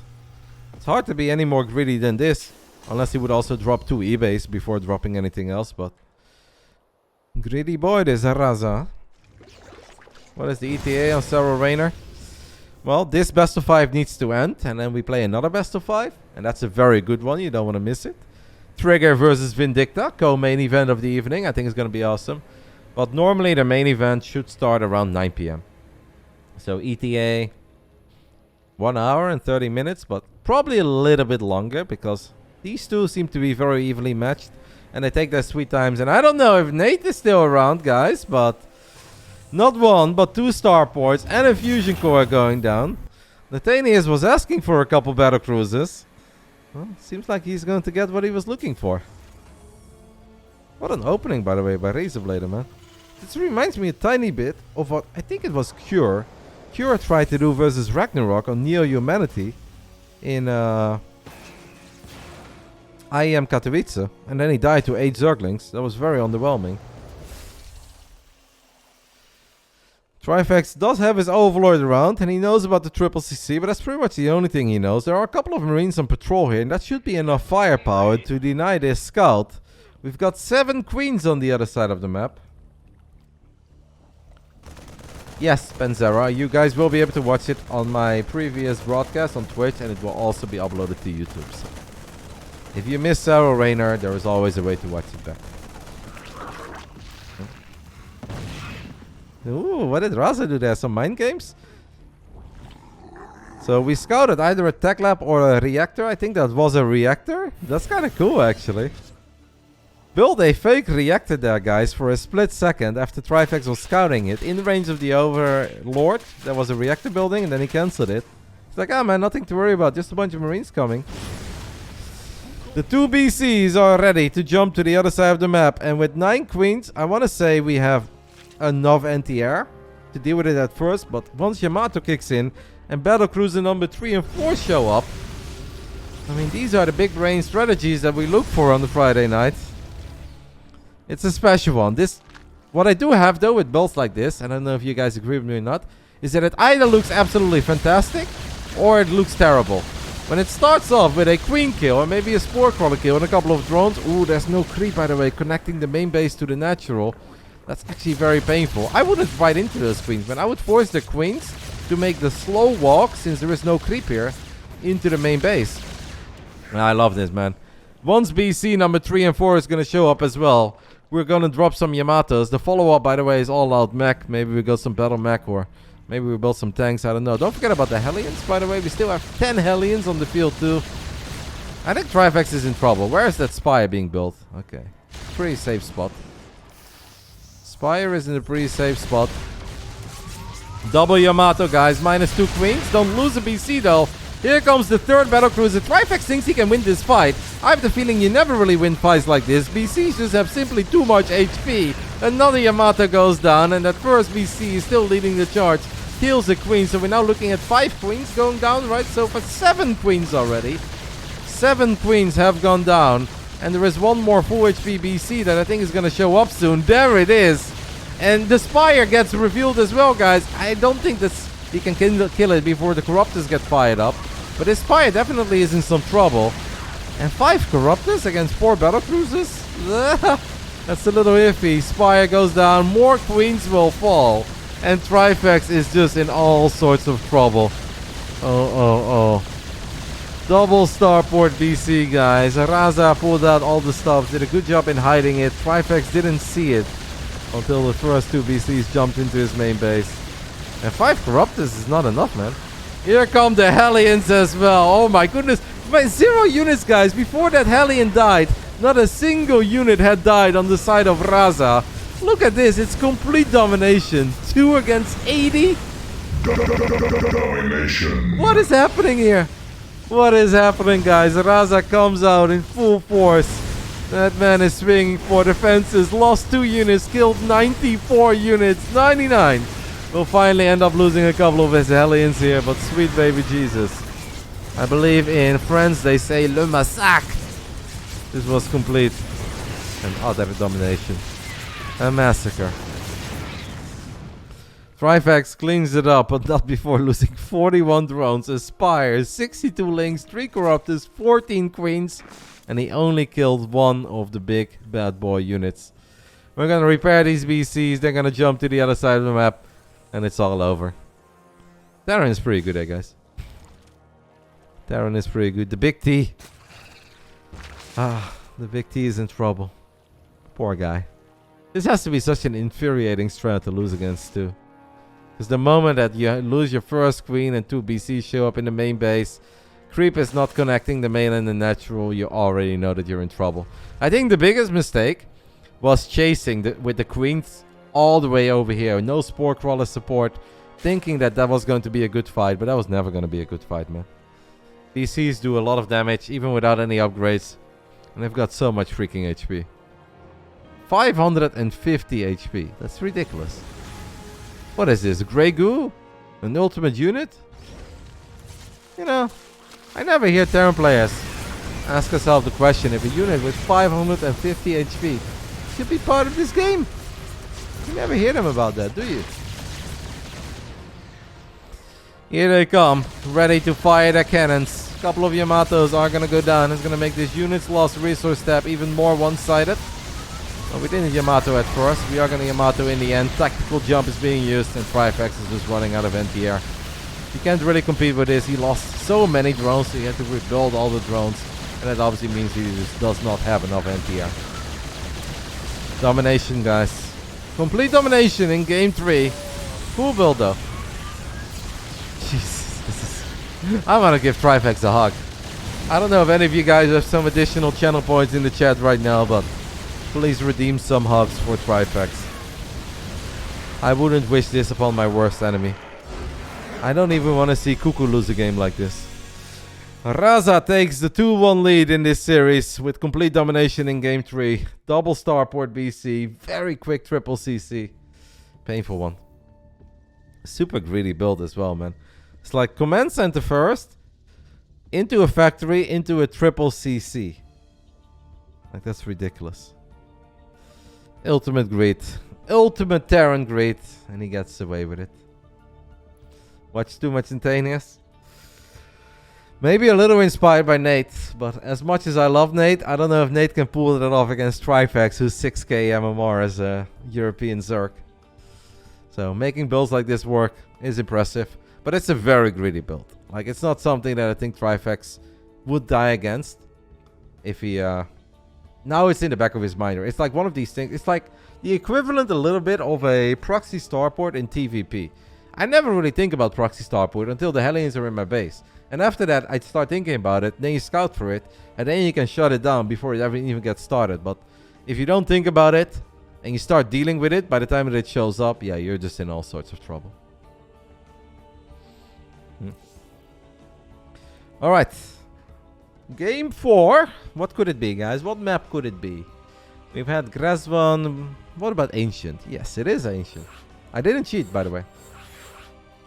A: It's hard to be any more greedy than this. Unless he would also drop 2 eBays before dropping anything else, but... Greedy boy, this Raza. What is the ETA on Serral Reynor? Well, this best of 5 needs to end, and then we play another best of 5. And that's a very good one, you don't want to miss it. Trigger versus Vindicta, co-main event of the evening. I think it's going to be awesome. But normally the main event should start around 9 PM. So ETA 1 hour and 30 minutes, but probably a little bit longer because these two seem to be very evenly matched. And they take their sweet times. And I don't know if Nate is still around, guys, but not 1, but 2 starports and a fusion core going down. Nathanius was asking for a couple battle cruisers. Well, seems like he's going to get what he was looking for. What an opening, by the way, by Razerblader, man. This reminds me a tiny bit of what I think it was Cure. Cure tried to do versus Ragnarok on Neo Humanity in IEM Katowice. And then he died to 8 Zerglings. That was very underwhelming. Trifax does have his Overlord around and he knows about the triple CC, but that's pretty much the only thing he knows. There are a couple of Marines on patrol here and that should be enough firepower to deny this scout. We've got 7 Queens on the other side of the map. Yes, Benzera, you guys will be able to watch it on my previous broadcast on Twitch and it will also be uploaded to YouTube. So if you miss Serral Reynor, there is always a way to watch it back. Ooh, what did Raza do there? Some mind games? So we scouted either a tech lab or a reactor. I think that was a reactor. That's kind of cool, actually. Build a fake reactor there, guys, for a split second after Trifax was scouting it. In range of the Overlord, there was a reactor building, and then he cancelled it. It's like, ah, man, nothing to worry about. Just a bunch of Marines coming. The 2 BCs are ready to jump to the other side of the map. And with 9 Queens, I want to say we have enough anti-air to deal with it at first. But once Yamato kicks in and Battlecruiser number 3 and 4 show up, I mean, these are the big brain strategies that we look for on the Friday night. It's a special one. What I do have though with builds like this, and I don't know if you guys agree with me or not, is that it either looks absolutely fantastic or it looks terrible. When it starts off with a queen kill or maybe a spore crawler kill and a couple of drones, ooh, there's no creep, by the way, connecting the main base to the natural. That's actually very painful. I wouldn't fight into those queens, but I would force the queens to make the slow walk, since there is no creep here, into the main base. I love this, man. Once BC number 3 and 4 is going to show up as well, we're going to drop some Yamatos. The follow-up, by the way, is all out mech. Maybe we got some battle mech, or maybe we build some tanks. I don't know. Don't forget about the Hellions, by the way. We still have 10 Hellions on the field, too. I think Trifax is in trouble. Where is that Spire being built? Okay. Pretty safe spot. Spire is in a pretty safe spot. Double Yamato, guys. -2 queens. Don't lose a BC, though. Here comes the 3rd battlecruiser. Trifax thinks he can win this fight. I have the feeling you never really win fights like this. BCs just have simply too much HP. Another Yamato goes down, and that first BC is still leading the charge. Kills a queen, so we're now looking at 5 queens going down, right? So for 7 queens already. 7 queens have gone down. And there is one more full HP BC that I think is going to show up soon. There it is. And the Spire gets revealed as well, guys. I don't think that's... He can kill it before the Corruptors get fired up. But his Spire definitely is in some trouble. And 5 Corruptors against 4 Battlecruisers? That's a little iffy. Spire goes down. More Queens will fall. And Trifax is just in all sorts of trouble. Oh. Double starport BC, guys. Raza pulled out all the stuff. Did a good job in hiding it. Trifax didn't see it until the first 2 BCs jumped into his main base. And 5 Corruptors is not enough, man. Here come the Hellions as well. Oh my goodness. 0 units, guys. Before that Hellion died, not a single unit had died on the side of Raza. Look at this. It's complete domination. 2 against 80.
B: Domination.
A: What is happening here? What is happening, guys? Raza comes out in full force. That man is swinging for the fences. Lost 2 units. Killed 94 units. 99. We'll finally end up losing a couple of his Hellions here. But sweet baby Jesus. I believe in France they say le massacre. This was complete and utter domination. A massacre. Trifax cleans it up, but not before losing 41 drones, a Spire, 62 links, 3 Corruptors, 14 Queens, and he only killed 1 of the big bad boy units. We're gonna repair these BCs, they're gonna jump to the other side of the map, and it's all over. Terran is pretty good, guys. Terran is pretty good. The big T. The big T is in trouble. Poor guy. This has to be such an infuriating strat to lose against too. Because the moment that you lose your first queen and 2 BCs show up in the main base, creep is not connecting the main and the natural, you already know that you're in trouble. I think the biggest mistake was chasing with the queens all the way over here. No Spore Crawler support, thinking that that was going to be a good fight, but that was never going to be a good fight, man. BCs do a lot of damage, even without any upgrades. And they've got so much freaking HP. 550 HP. That's ridiculous. What is this? Grey Goo? An ultimate unit? You know, I never hear Terran players ask yourself the question if a unit with 550 HP should be part of this game. You never hear them about that, do you? Here they come, ready to fire their cannons. A couple of Yamatos are gonna go down. It's gonna make this unit's lost resource tab even more one-sided. Well, we didn't Yamato at first. We are gonna Yamato in the end. Tactical jump is being used and Trifax is just running out of NTR. You can't really compete with this. He lost so many drones, so he had to rebuild all the drones. And that obviously means he just does not have enough NTR. Domination, guys. Complete domination in game 3. Cool build though. Jesus, this is... I want to give Trifax a hug. I don't know if any of you guys have some additional channel points in the chat right now, but please redeem some hugs for Trifax. I wouldn't wish this upon my worst enemy. I don't even want to see Cuckoo lose a game like this. Raza takes the 2-1 lead in this series with complete domination in game 3. Double starport BC, very quick triple CC. Painful one. Super greedy build as well, man. It's like command center first, into a factory, into a triple CC. Like, that's ridiculous. Ultimate greed. Ultimate Terran greed. And he gets away with it. Watch too much Intaneous. Maybe a little inspired by Nate. But as much as I love Nate, I don't know if Nate can pull it off against Trifax, who's 6k MMR as a European Zerg. So making builds like this work is impressive. But it's a very greedy build. Like, it's not something that I think Trifax would die against. If he... now it's in the back of his mind. It's like one of these things. It's like the equivalent a little bit of a proxy starport in TVP. I never really think about proxy starport until the Hellions are in my base. And after that, I start thinking about it. Then you scout for it. And then you can shut it down before it ever even gets started. But if you don't think about it and you start dealing with it, by the time that it shows up, yeah, you're just in all sorts of trouble. Alright. Game 4. What could it be, guys? What map could it be? We've had Grasvan. What about Ancient? Yes, it is Ancient. I didn't cheat, by the way.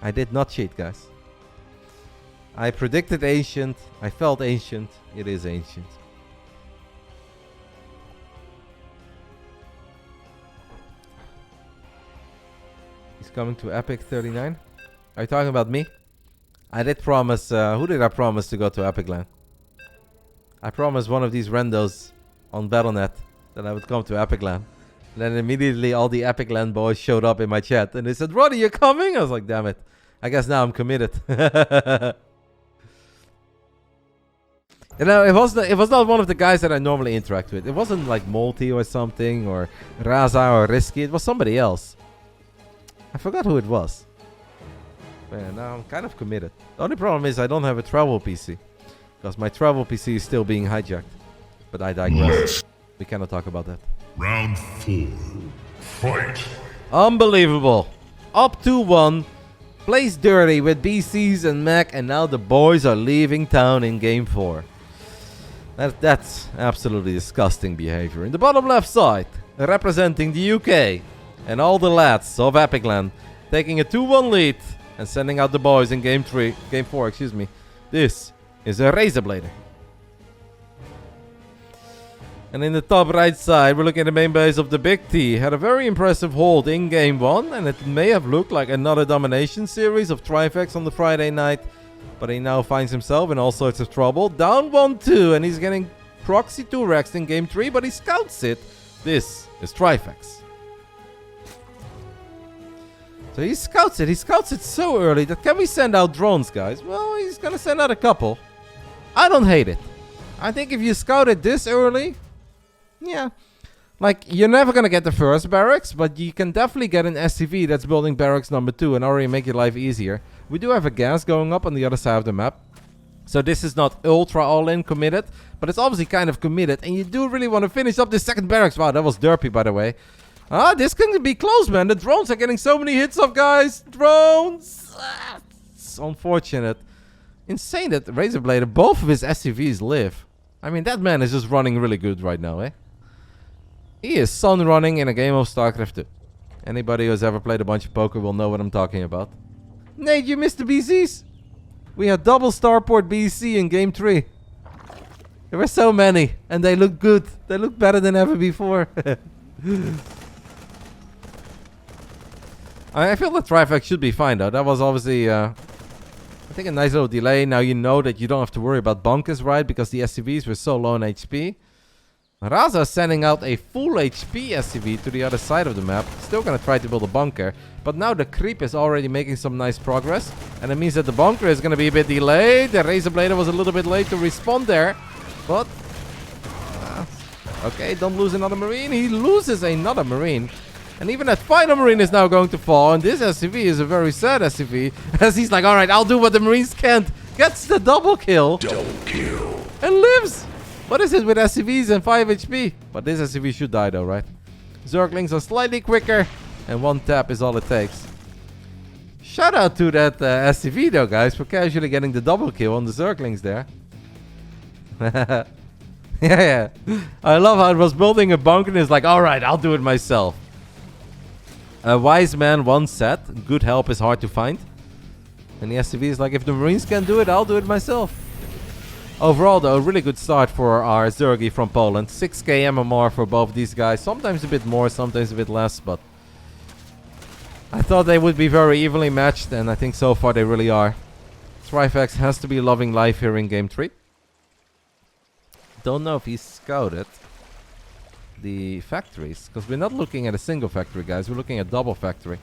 A: I did not cheat, guys. I predicted Ancient. I felt Ancient. It is Ancient. He's coming to Epic 39. Are you talking about me? I did promise... who did I promise to go to Epic Land? I promised one of these randos on Battle.net that I would come to Epic Land. And then immediately all the Epic Land boys showed up in my chat. And they said, Roddy, you're coming? I was like, damn it. I guess now I'm committed. You know, it was not one of the guys that I normally interact with. It wasn't like Multi or something, or Raza or Risky. It was somebody else. I forgot who it was. Man, now I'm kind of committed. The only problem is I don't have a travel PC. Because my travel PC is still being hijacked. But I digress. We cannot talk about that.
C: Round 4.
B: Fight.
A: Unbelievable. Up 2-1. Plays dirty with BCs and Mac. And now the boys are leaving town in game 4. That's absolutely disgusting behavior. In the bottom left side, representing the UK and all the lads of Epicland, taking a 2-1 lead and sending out the boys in game 4, excuse me. This is a Razerblader. And in the top right side, we're looking at the main base of the Big T. Had a very impressive hold in game 1, and it may have looked like another domination series of Trifax on the Friday night. But he now finds himself in all sorts of trouble. Down 1-2, and he's getting proxy 2-rexed in game 3, but he scouts it. This is Trifax. So he scouts it. He scouts it so early that can we send out drones, guys? Well, he's going to send out a couple. I don't hate it. I think if you scout it this early, yeah. Like, you're never going to get the first barracks, but you can definitely get an SCV that's building barracks number 2 and already make your life easier. We do have a gas going up on the other side of the map. So this is not ultra all-in committed, but it's obviously kind of committed. And you do really want to finish up this second barracks. Wow, that was derpy, by the way. This can be close, man. The drones are getting so many hits off, guys. Drones! It's unfortunate. Insane that Razerblader, both of his SCVs live. I mean, that man is just running really good right now, eh? He is sun running in a game of StarCraft 2. Anybody who has ever played a bunch of poker will know what I'm talking about. Nate, you missed the BCs? We had double starport BC in game 3. There were so many, and they look good. They look better than ever before. I feel that Trifax should be fine, though. That was obviously, I think, a nice little delay. Now you know that you don't have to worry about bunkers, right? Because the SCVs were so low on HP. Raza sending out a full HP SCV to the other side of the map. Still gonna try to build a bunker. But now the creep is already making some nice progress. And it means that the bunker is gonna be a bit delayed. The Razerblader was a little bit late to respond there. But... okay, don't lose another Marine. He loses another Marine. And even that final Marine is now going to fall. And this SCV is a very sad SCV. As he's like, alright, I'll do what the Marines can't. Gets the double kill.
B: Double kill.
A: And lives. What is it with SCVs and 5 HP? But this SCV should die though, right? Zerglings are slightly quicker. And 1 tap is all it takes. Shout out to that SCV though, guys. For casually getting the double kill on the Zerglings there. yeah. I love how it was building a bunker and it's like, alright, I'll do it myself. A wise man once said, good help is hard to find. And the SCV is like, if the Marines can do it, I'll do it myself. Overall, though, a really good start for our Zergi from Poland. 6k MMR for both these guys. Sometimes a bit more, sometimes a bit less, but I thought they would be very evenly matched, and I think so far they really are. Trifax has to be loving life here in Game 3. Don't know if he scouted the factories, because we're not looking at a single factory, guys. We're looking at double factory.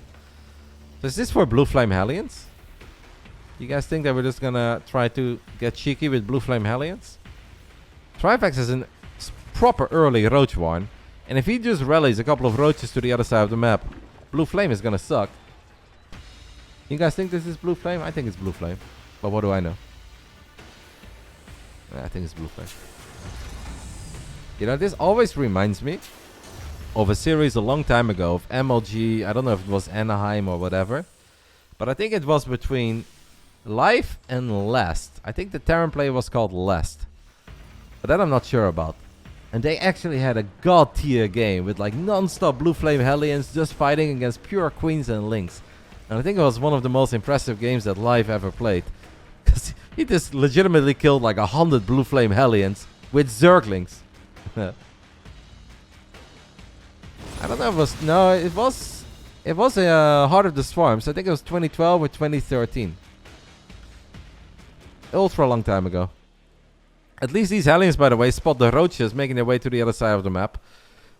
A: So is this for Blue Flame Hellions? You guys think that we're just gonna try to get cheeky with Blue Flame Hellions? Trifax is a proper early Roach one. And if he just rallies a couple of Roaches to the other side of the map, Blue Flame is gonna suck. You guys think this is Blue Flame? I think it's Blue Flame. But what do I know? I think it's Blue Flame. You know, this always reminds me of a series a long time ago of MLG. I don't know if it was Anaheim or whatever. But I think it was between Life and Last. I think the Terran play was called Last. But that I'm not sure about. And they actually had a god tier game with like non-stop Blue Flame Hellions just fighting against pure Queens and Lynx. And I think it was one of the most impressive games that Life ever played. Because he just legitimately killed like 100 Blue Flame Hellions with Zerglings. I don't know if it was... No, it was Heart of the Swarms. I think it was 2012 or 2013. Ultra long time ago. At least these Hellions, by the way, spot the roaches making their way to the other side of the map.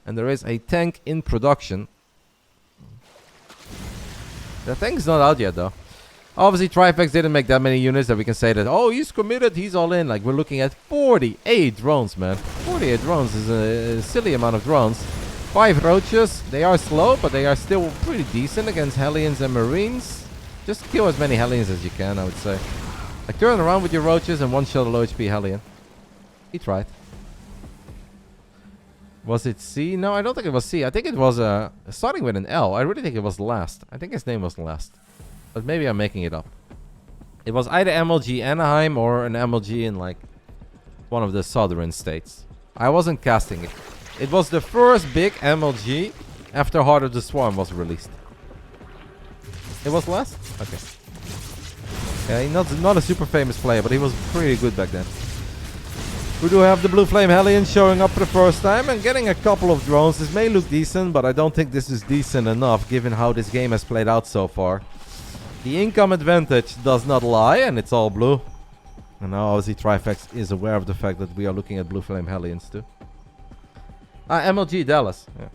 A: And there is a tank in production. The tank is not out yet, though. Obviously, Trifax didn't make that many units that we can say that, oh, he's committed, he's all in. Like, we're looking at 48 drones, man. 48 drones is a silly amount of drones. 5 roaches. They are slow, but they are still pretty decent against Hellions and Marines. Just kill as many Hellions as you can, I would say. Like, turn around with your roaches and one-shot a low HP Hellion. He tried. Was it C? No, I don't think it was C. I think it was starting with an L. I really think it was Last. I think his name was Last. But maybe I'm making it up. It was either MLG Anaheim or an MLG in like one of the southern states. I wasn't casting it. It was the first big MLG after Heart of the Swarm was released. It was Last? Okay. Yeah, not a super famous player, but he was pretty good back then. We do have the Blue Flame Hellion showing up for the first time and getting a couple of drones. This may look decent, but I don't think this is decent enough given how this game has played out so far. The income advantage does not lie, and it's all blue. And now obviously Trifax is aware of the fact that we are looking at Blue Flame Hellions too. MLG Dallas. Yeah.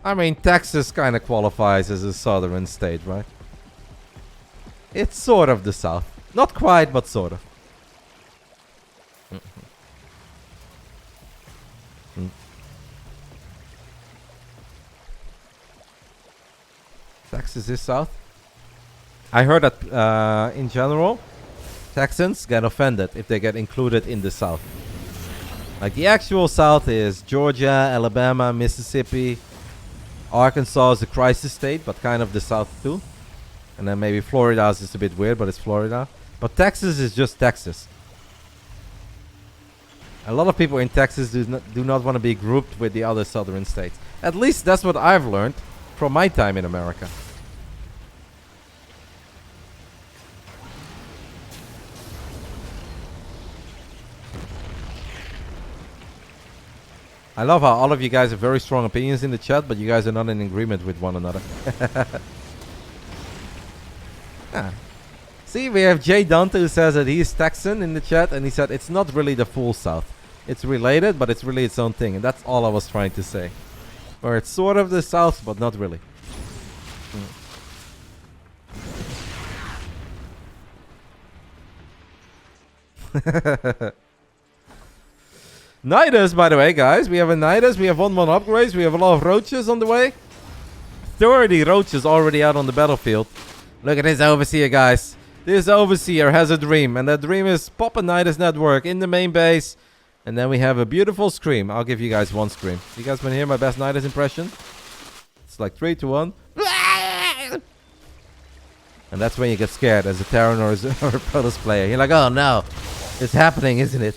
A: I mean, Texas kind of qualifies as a southern state, right? It's sort of the south. Not quite, but sort of. Texas is south. I heard that in general, Texans get offended if they get included in the south. Like the actual south is Georgia, Alabama, Mississippi. Arkansas is a crisis state, but kind of the south too. And then maybe Florida is just a bit weird, but it's Florida. But Texas is just Texas. A lot of people in Texas do not want to be grouped with the other southern states. At least that's what I've learned from my time in America. I love how all of you guys have very strong opinions in the chat, but you guys are not in agreement with one another. See, we have Jay Dante who says that he's Texan in the chat, and he said it's not really the full South. It's related, but it's really its own thing, and that's all I was trying to say. Or it's sort of the South, but not really. Nidus, by the way, guys. We have a Nidus. We have 1-1 upgrades. We have a lot of roaches on the way. 30 roaches already out on the battlefield. Look at this overseer, guys. This overseer has a dream. And that dream is pop a Nidus network in the main base. And then we have a beautiful scream. I'll give you guys one scream. You guys want to hear my best Nidus impression? It's like 3, 2, 1. And that's when you get scared as a Terran or a Protoss player. You're like, oh no. It's happening, isn't it?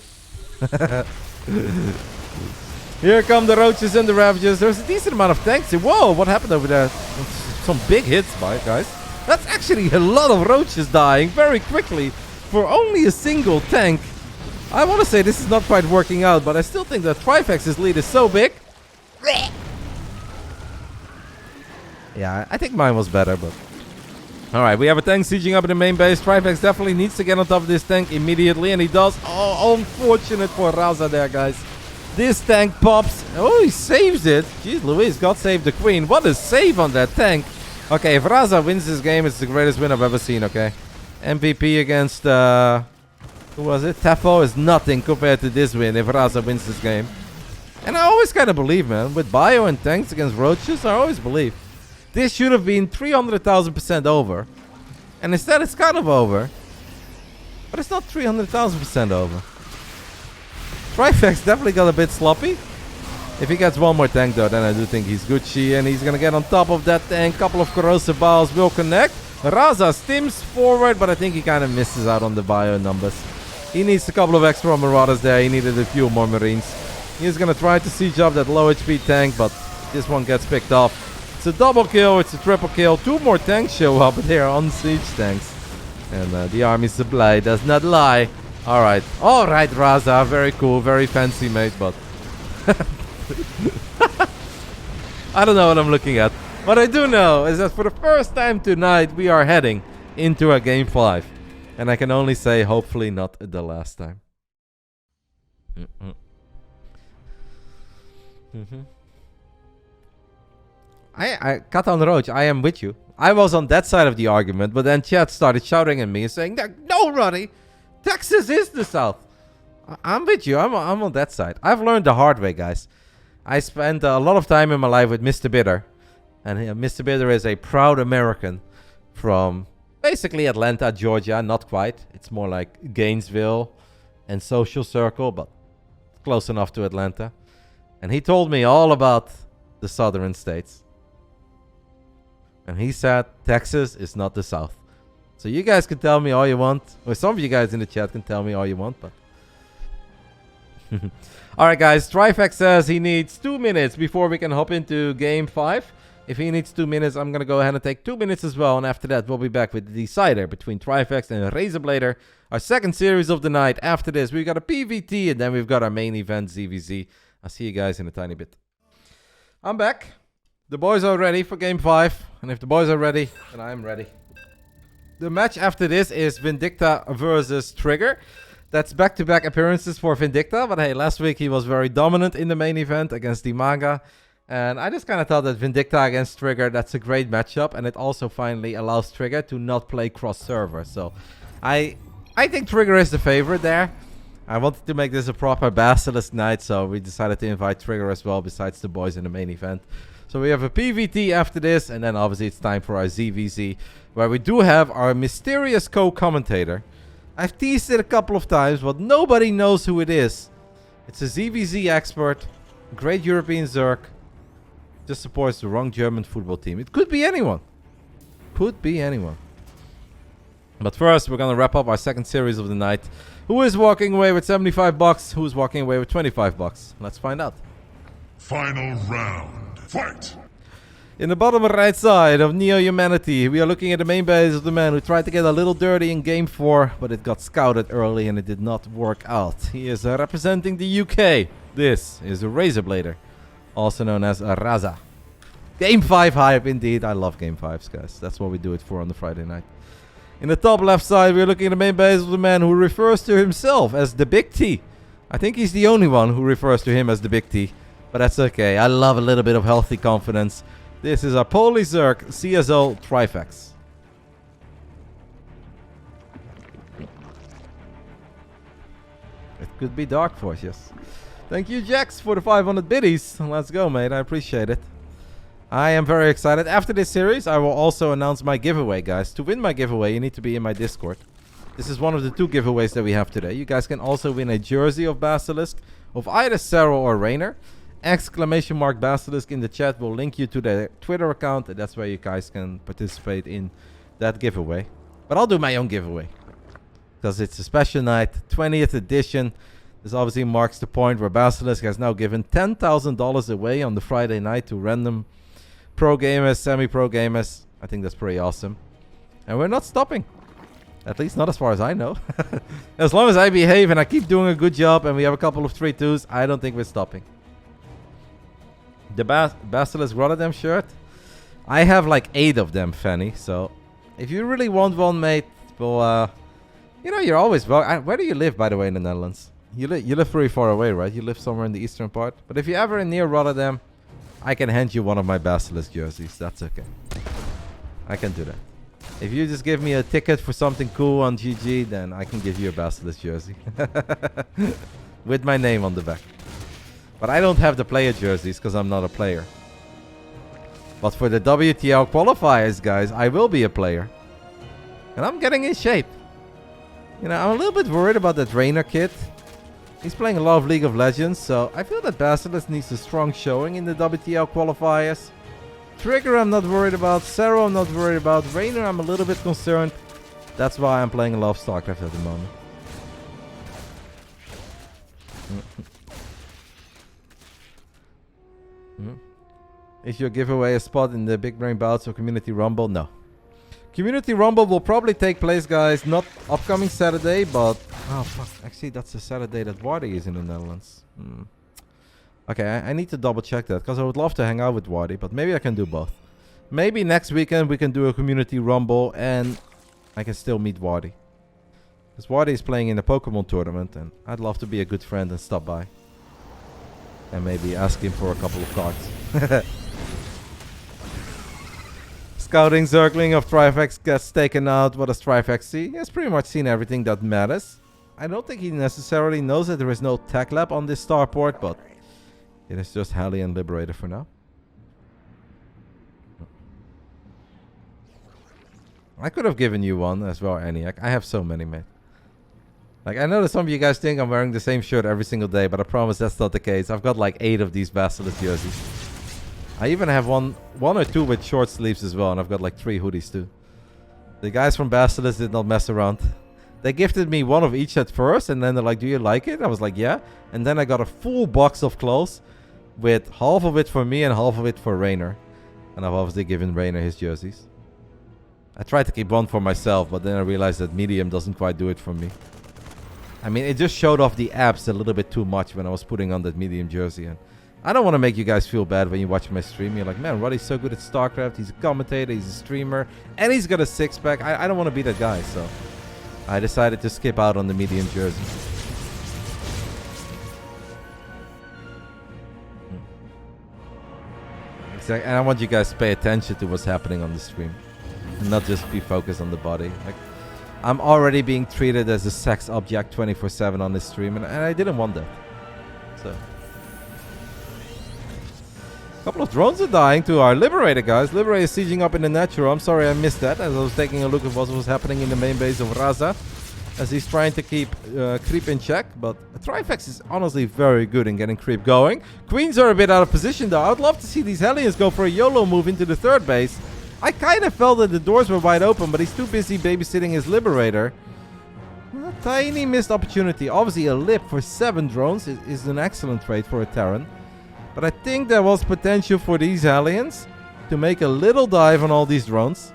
A: Here come the roaches and the ravages. There's a decent amount of tanks. Whoa, what happened over there? Some big hits, guys. That's actually a lot of roaches dying very quickly for only a single tank. I want to say this is not quite working out, but I still think that Trifax's lead is so big. Yeah, I think mine was better, but... Alright, we have a tank sieging up in the main base. Trifax definitely needs to get on top of this tank immediately, and he does. Oh, unfortunate for Raza there, guys. This tank pops. Oh, he saves it. Jeez Louise, God save the queen. What a save on that tank. Okay, if Raza wins this game, it's the greatest win I've ever seen, okay? MVP against, who was it? Tefo is nothing compared to this win if Raza wins this game. And I always kind of believe, man. With bio and tanks against roaches, I always believe. This should have been 300,000% over. And instead it's kind of over. But it's not 300,000% over. Trifax definitely got a bit sloppy. If he gets one more tank though, then I do think he's Gucci. And he's going to get on top of that tank. Couple of corrosive balls will connect. Raza steams forward, but I think he kind of misses out on the bio numbers. He needs a couple of extra Marauders there. He needed a few more Marines. He's going to try to siege up that low HP tank, but this one gets picked off. It's a double kill, it's a triple kill. 2 more tanks show up, they are on siege tanks. And the army supply does not lie. Alright, Raza, very cool, very fancy, mate, but... I don't know what I'm looking at. What I do know is that for the first time tonight, we are heading into a Game 5. And I can only say, hopefully not the last time. I cut on the road. I am with you. I was on that side of the argument, but then chat started shouting at me and saying, "No, Roddy, Texas is the South." I'm with you. I'm on that side. I've learned the hard way, guys. I spent a lot of time in my life with Mr. Bitter, and Mr. Bitter is a proud American from basically Atlanta, Georgia. Not quite. It's more like Gainesville and Social Circle, but close enough to Atlanta. And he told me all about the southern states. And he said Texas is not the South. So you guys can tell me all you want. Or some of you guys in the chat can tell me all you want, but... Alright guys, Trifax says he needs 2 minutes before we can hop into game 5. If he needs 2 minutes, I'm going to go ahead and take 2 minutes as well. And after that, we'll be back with the decider between Trifax and Razerblader. Our second series of the night. After this, we've got a PVT and then we've got our main event, ZVZ. I'll see you guys in a tiny bit. I'm back. The boys are ready for game 5. And if the boys are ready, then I'm ready. The match after this is Vindicta versus Trigger. That's back-to-back appearances for Vindicta. But hey, last week he was very dominant in the main event against Dimaga. And I just kind of thought that Vindicta against Trigger, that's a great matchup. And it also finally allows Trigger to not play cross-server. So I think Trigger is the favorite there. I wanted to make this a proper Basilisk night. So we decided to invite Trigger as well, besides the boys in the main event. So we have a PVT after this. And then obviously it's time for our ZVZ, where we do have our mysterious co-commentator. I've teased it a couple of times, but nobody knows who it is. It's a ZVZ expert, great European Zerg, just supports the wrong German football team. It could be anyone. Could be anyone. But first, we're going to wrap up our second series of the night. Who is walking away with 75 bucks? Who's walking away with 25 bucks? Let's find out.
C: Final round. Fight!
A: In the bottom right side of Neo-Humanity, we are looking at the main base of the man who tried to get a little dirty in Game 4, but it got scouted early and it did not work out. He is representing the UK. This is Razerblader, also known as Raza. Game 5 hype indeed. I love Game 5s, guys. That's what we do it for on the Friday night. In the top left side, we are looking at the main base of the man who refers to himself as the Big T. I think he's the only one who refers to him as the Big T, but that's okay. I love a little bit of healthy confidence. This is our Polish Zerg CSO Trifax. It could be Dark Force, yes. Thank you, Jax, for the 500 biddies. Let's go, mate. I appreciate it. I am very excited. After this series, I will also announce my giveaway, guys. To win my giveaway, you need to be in my Discord. This is one of the 2 giveaways that we have today. You guys can also win a jersey of Basilisk, of either Serral or Reynor. Exclamation mark Basilisk in the chat will link you to their Twitter account. And that's where you guys can participate in that giveaway. But I'll do my own giveaway, because it's a special night, 20th edition. This obviously marks the point where Basilisk has now given $10,000 away on the Friday night to random pro gamers, semi-pro gamers. I think that's pretty awesome. And we're not stopping. At least not as far as I know. As long as I behave and I keep doing a good job and we have a couple of 3-2s, I don't think we're stopping. The Basilisk Rotterdam shirt. I have like 8 of them, Fanny. So if you really want one, mate, well, you know, you're always welcome. Where do you live, by the way, in the Netherlands? You live pretty far away, right? You live somewhere in the eastern part. But if you're ever near Rotterdam, I can hand you one of my Basilisk jerseys. That's okay. I can do that. If you just give me a ticket for something cool on GG, then I can give you a Basilisk jersey. With my name on the back. But I don't have the player jerseys because I'm not a player. But for the WTL qualifiers, guys, I will be a player. And I'm getting in shape. You know, I'm a little bit worried about that Reynor kid. He's playing a lot of League of Legends, so I feel that Basilisk needs a strong showing in the WTL qualifiers. Trigger I'm not worried about. Serral I'm not worried about. Reynor I'm a little bit concerned. That's why I'm playing a lot of StarCraft at the moment. Is your giveaway a spot in the Big Brain Bouts or Community Rumble? No. Community Rumble will probably take place, guys, not upcoming Saturday, but... Oh, fuck. Actually, that's the Saturday that Wardy is in the Netherlands. Okay, I need to double check that, because I would love to hang out with Wardy, but maybe I can do both. Maybe next weekend we can do a Community Rumble, and I can still meet Wardy. Because Wardy's playing in a Pokemon tournament, and I'd love to be a good friend and stop by. And maybe ask him for a couple of cards. Scouting Zergling of Trifax gets taken out. What does Trifax see? He has pretty much seen everything that matters. I don't think he necessarily knows that there is no tech lab on this starport, but it is just Halley and Liberator for now. I could have given you one as well, Eniac. I have so many, mate. Like, I know that some of you guys think I'm wearing the same shirt every single day, but I promise that's not the case. I've got like 8 of these Basilisk jerseys. I even have one or two with short sleeves as well, and I've got like 3 hoodies too. The guys from Basilisk did not mess around. They gifted me one of each at first, and then they're like, do you like it? I was like, yeah. And then I got a full box of clothes with half of it for me and half of it for Reynor. And I've obviously given Reynor his jerseys. I tried to keep one for myself, but then I realized that medium doesn't quite do it for me. I mean, it just showed off the abs a little bit too much when I was putting on that medium jersey. And I don't want to make you guys feel bad when you watch my stream. You're like, man, Roddy's so good at StarCraft. He's a commentator, he's a streamer, and he's got a six-pack. I don't want to be that guy, so I decided to skip out on the medium jersey. Exactly. And I want you guys to pay attention to what's happening on the stream and not just be focused on the body. Like, I'm already being treated as a sex object 24/7 on this stream, and I didn't want that. So, a couple of drones are dying to our Liberator, guys. Liberator is sieging up in the natural. I'm sorry I missed that, as I was taking a look at what was happening in the main base of Raza, as he's trying to keep creep in check. But Trifax is honestly very good in getting creep going. Queens are a bit out of position, though. I would love to see these Hellions go for a YOLO move into the third base. I kind of felt that the doors were wide open, but he's too busy babysitting his Liberator. A tiny missed opportunity. Obviously, a lip for 7 drones is an excellent trade for a Terran. But I think there was potential for these Hellions to make a little dive on all these drones.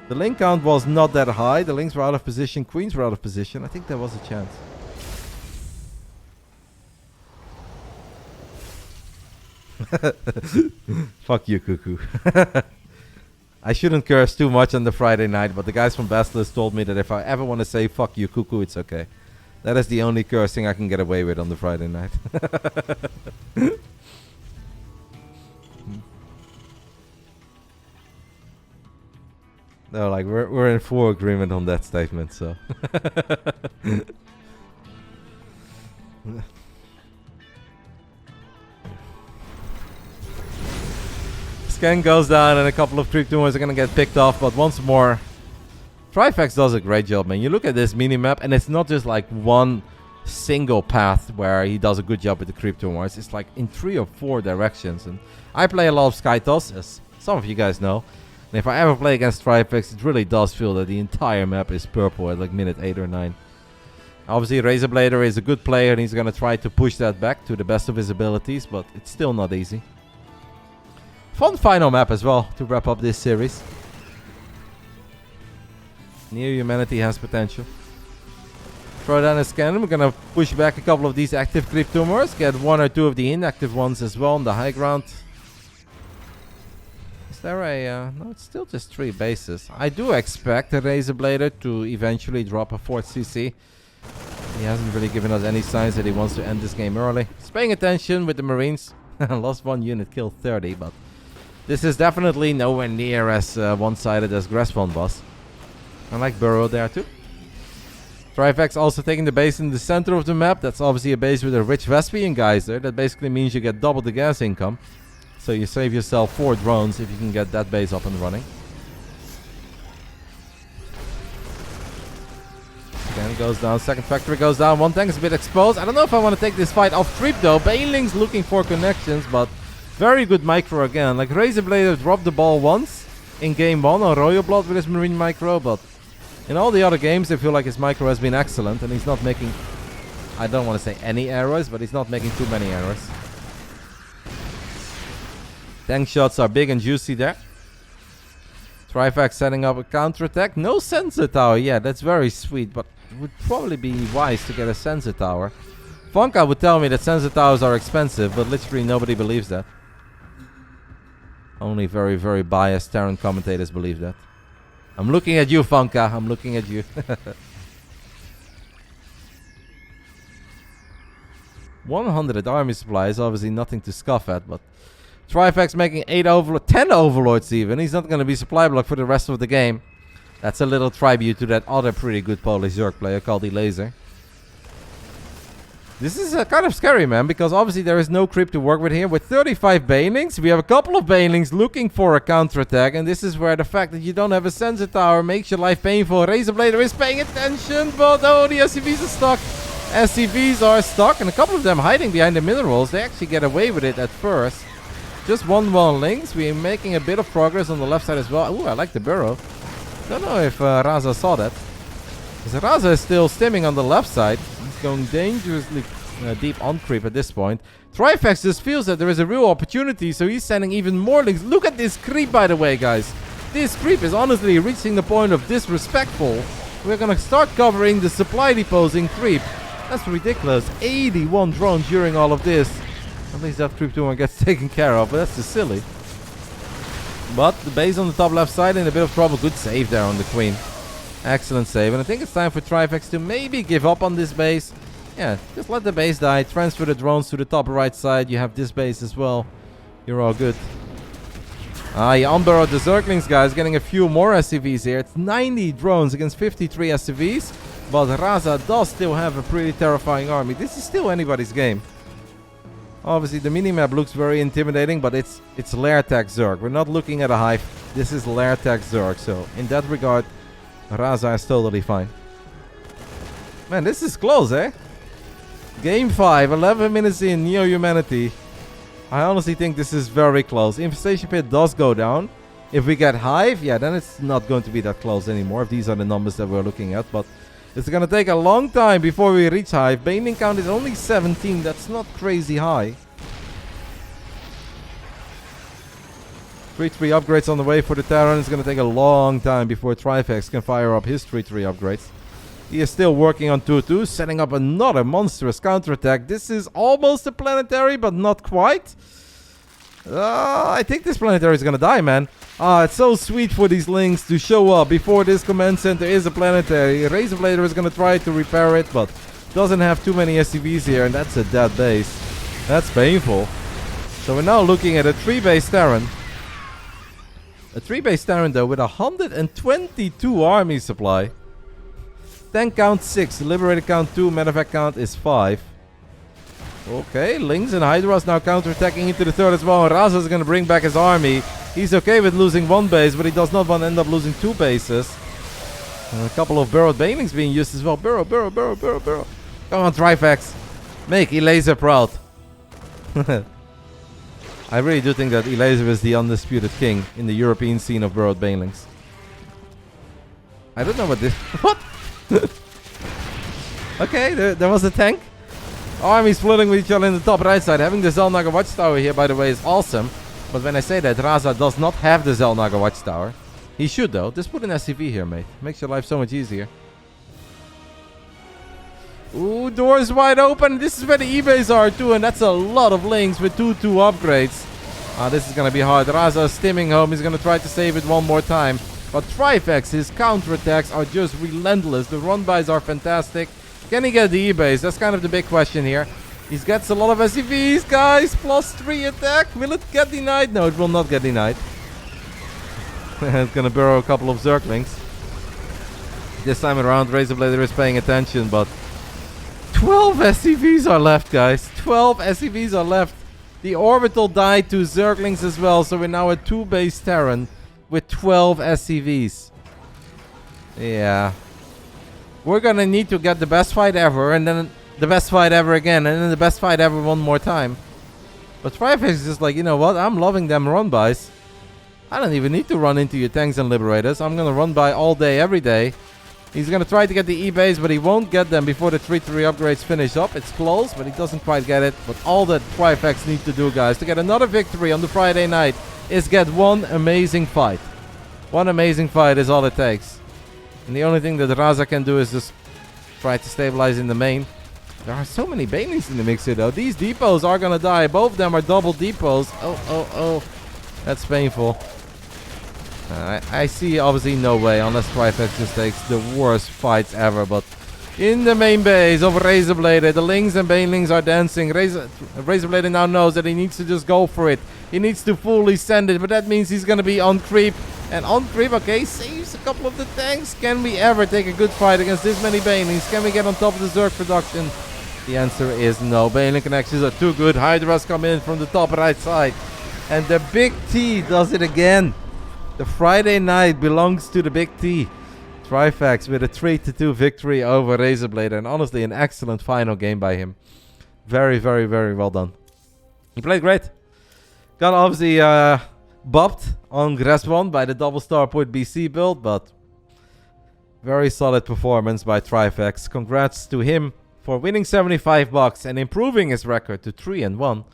A: The link count was not that high. The links were out of position. Queens were out of position. I think there was a chance. Fuck you, Cuckoo. I shouldn't curse too much on the Friday night, but the guys from Basilisk told me that if I ever want to say fuck you, Cuckoo, it's okay. That is the only cursing I can get away with on the Friday night. No, like, we're in full agreement on that statement, so. Scan goes down and a couple of creep tumors are gonna get picked off, but once more, Trifax does a great job, man. You look at this mini-map and it's not just like one single path where he does a good job with the creep tumors. It's like in 3 or 4 directions. And I play a lot of Skytos, as some of you guys know. And if I ever play against Trifax, it really does feel that the entire map is purple at like minute 8 or 9. Obviously, Razerblader is a good player and he's gonna try to push that back to the best of his abilities, but it's still not easy. Fun final map as well to wrap up this series. Near Humanity has potential. Throw down a scan. We're gonna push back a couple of these active creep tumors. Get 1 or 2 of the inactive ones as well on the high ground. Is there a... no, it's still just 3 bases. I do expect the Razerblader to eventually drop a 4th CC. He hasn't really given us any signs that he wants to end this game early. He's paying attention with the Marines. Lost 1 unit, killed 30, but this is definitely nowhere near as one-sided as Grasphon was. I like Burrow there too. Trifax also taking the base in the center of the map. That's obviously a base with a rich Vespian geyser. That basically means you get double the gas income. So you save yourself 4 drones if you can get that base up and running. Again, goes down. Second factory goes down. 1 tank is a bit exposed. I don't know if I want to take this fight off creep though. Bailing's looking for connections, but very good micro again. Like, Razerblader dropped the ball once in game 1 on Royal Blood with his Marine micro, but in all the other games I feel like his micro has been excellent and he's not making, I don't want to say any errors, but he's not making too many errors. Tank shots are big and juicy there. Trifax setting up a counterattack. No sensor tower. Yeah, that's very sweet, but it would probably be wise to get a sensor tower. Funka would tell me that sensor towers are expensive, but literally nobody believes that. Only very, very biased Terran commentators believe that. I'm looking at you, Funka. I'm looking at you. 100 army supply is obviously nothing to scoff at, but Trifax making 10 overlords even. He's not going to be supply block for the rest of the game. That's a little tribute to that other pretty good Polish Zerg player called Elaser. This is kind of scary, man, because obviously there is no creep to work with here. With 35 banelings, we have a couple of banelings looking for a counterattack, and this is where the fact that you don't have a sensor tower makes your life painful. Razerblader is paying attention, but oh, the SCVs are stuck. SCVs are stuck, and a couple of them hiding behind the minerals. They actually get away with it at first. Just 1-1 links. We're making a bit of progress on the left side as well. Ooh, I like the burrow. Don't know if Raza saw that. Because Raza is still stimming on the left side. He's going dangerously deep on creep at this point. Trifax just feels that there is a real opportunity, so he's sending even more links. Look at this creep, by the way, guys. This creep is honestly reaching the point of disrespectful. We're going to start covering the supply depots in creep. That's ridiculous. 81 drones during all of this. At least that creep 2 gets taken care of, but that's just silly. But the base on the top left side in a bit of trouble. Good save there on the queen. Excellent save. And I think it's time for Trifax to maybe give up on this base. Yeah, just let the base die. Transfer the drones to the top right side. You have this base as well. You're all good. You unburrowed the Zerglings, guys. Getting a few more SCVs here. It's 90 drones against 53 SCVs. But Raza does still have a pretty terrifying army. This is still anybody's game. Obviously, the minimap looks very intimidating, but it's lair tech Zerg. We're not looking at a hive. This is lair tech Zerg. So, in that regard, Raza is totally fine. Man, this is close, eh? Game 5, 11 minutes in, Neo-Humanity. I honestly think this is very close. Infestation Pit does go down. If we get hive, yeah, then it's not going to be that close anymore. If these are the numbers that we're looking at, but it's going to take a long time before we reach hive. Baneling count is only 17. That's not crazy high. 3-3 upgrades on the way for the Terran. It's going to take a long time before Trifax can fire up his 3-3 upgrades. He is still working on 2-2, setting up another monstrous counterattack. This is almost a planetary, but not quite. I think this planetary is going to die, man. It's so sweet for these links to show up before this command center is a planetary. Razerblader is going to try to repair it, but doesn't have too many SCVs here, and that's a dead base. That's painful. So we're now looking at a 3-base Terran. A 3-base Terran, though, with 122 army supply. Tank count 6, Liberator count 2, medevac count is 5. Okay, Lynx and Hydras now counterattacking into the third as well. Raza is going to bring back his army. He's okay with losing one base, but he does not want to end up losing 2 bases. And a couple of burrowed banelings being used as well. Burrow. Come on, Trifax. Make Elaser proud. I really do think that Elaser is the undisputed king in the European scene of burrowed banelings. I don't know what this... What? Okay, there was a tank. Armies flooding with each other in the top right side. Having the Zelnaga Watchtower here, by the way, is awesome. But when I say that, Raza does not have the Zelnaga Watchtower. He should, though. Just put an SCV here, mate. Makes your life so much easier. Ooh, doors wide open. This is where the E-bays are, too. And that's a lot of links with 2-2 upgrades. This is going to be hard. Raza is stimming home. He's going to try to save it one more time. But Trifax, his counterattacks are just relentless. The run-bys are fantastic. Can he get the E-base? That's kind of the big question here. He gets a lot of SCVs, guys. +3 attack. Will it get denied? No, it will not get denied. It's going to burrow a couple of Zerglings. This time around, Razerblader is paying attention, but 12 SCVs are left, guys. 12 SCVs are left. The orbital died to Zerglings as well, so we're now a 2-base Terran with 12 SCVs. Yeah. We're gonna need to get the best fight ever, and then the best fight ever again, and then the best fight ever one more time. But Trifax is just like, you know what? I'm loving them run-bys. I don't even need to run into your tanks and liberators. I'm gonna run by all day, every day. He's gonna try to get the E-base, but he won't get them before the 3-3 upgrades finish up. It's close, but he doesn't quite get it. But all that Trifax needs to do, guys, to get another victory on the Friday night is get one amazing fight. One amazing fight is all it takes. And the only thing that Raza can do is just try to stabilize in the main. There are so many banelings in the mix here, though. These depots are gonna die. Both of them are double depots. Oh. That's painful. I see obviously no way, unless Trifax just takes the worst fights ever. But In the main base of Razerblader, the Lings and Banelings are dancing. Razerblader now knows that he needs to just go for it. He needs to fully send it, but that means he's going to be on creep. And on creep, okay, saves a couple of the tanks. Can we ever take a good fight against this many Banelings? Can we get on top of the Zerg production? The answer is no. Baneling connections are too good. Hydras come in from the top right side. And the Big T does it again. The Friday night belongs to the Big T. Trifax with a 3-2 victory over Razerblader. And honestly, an excellent final game by him. Very, very, very well done. He played great. Got obviously bopped on Respawn by the double starport BC build. But very solid performance by Trifax. Congrats to him for winning $75 and improving his record to 3-1.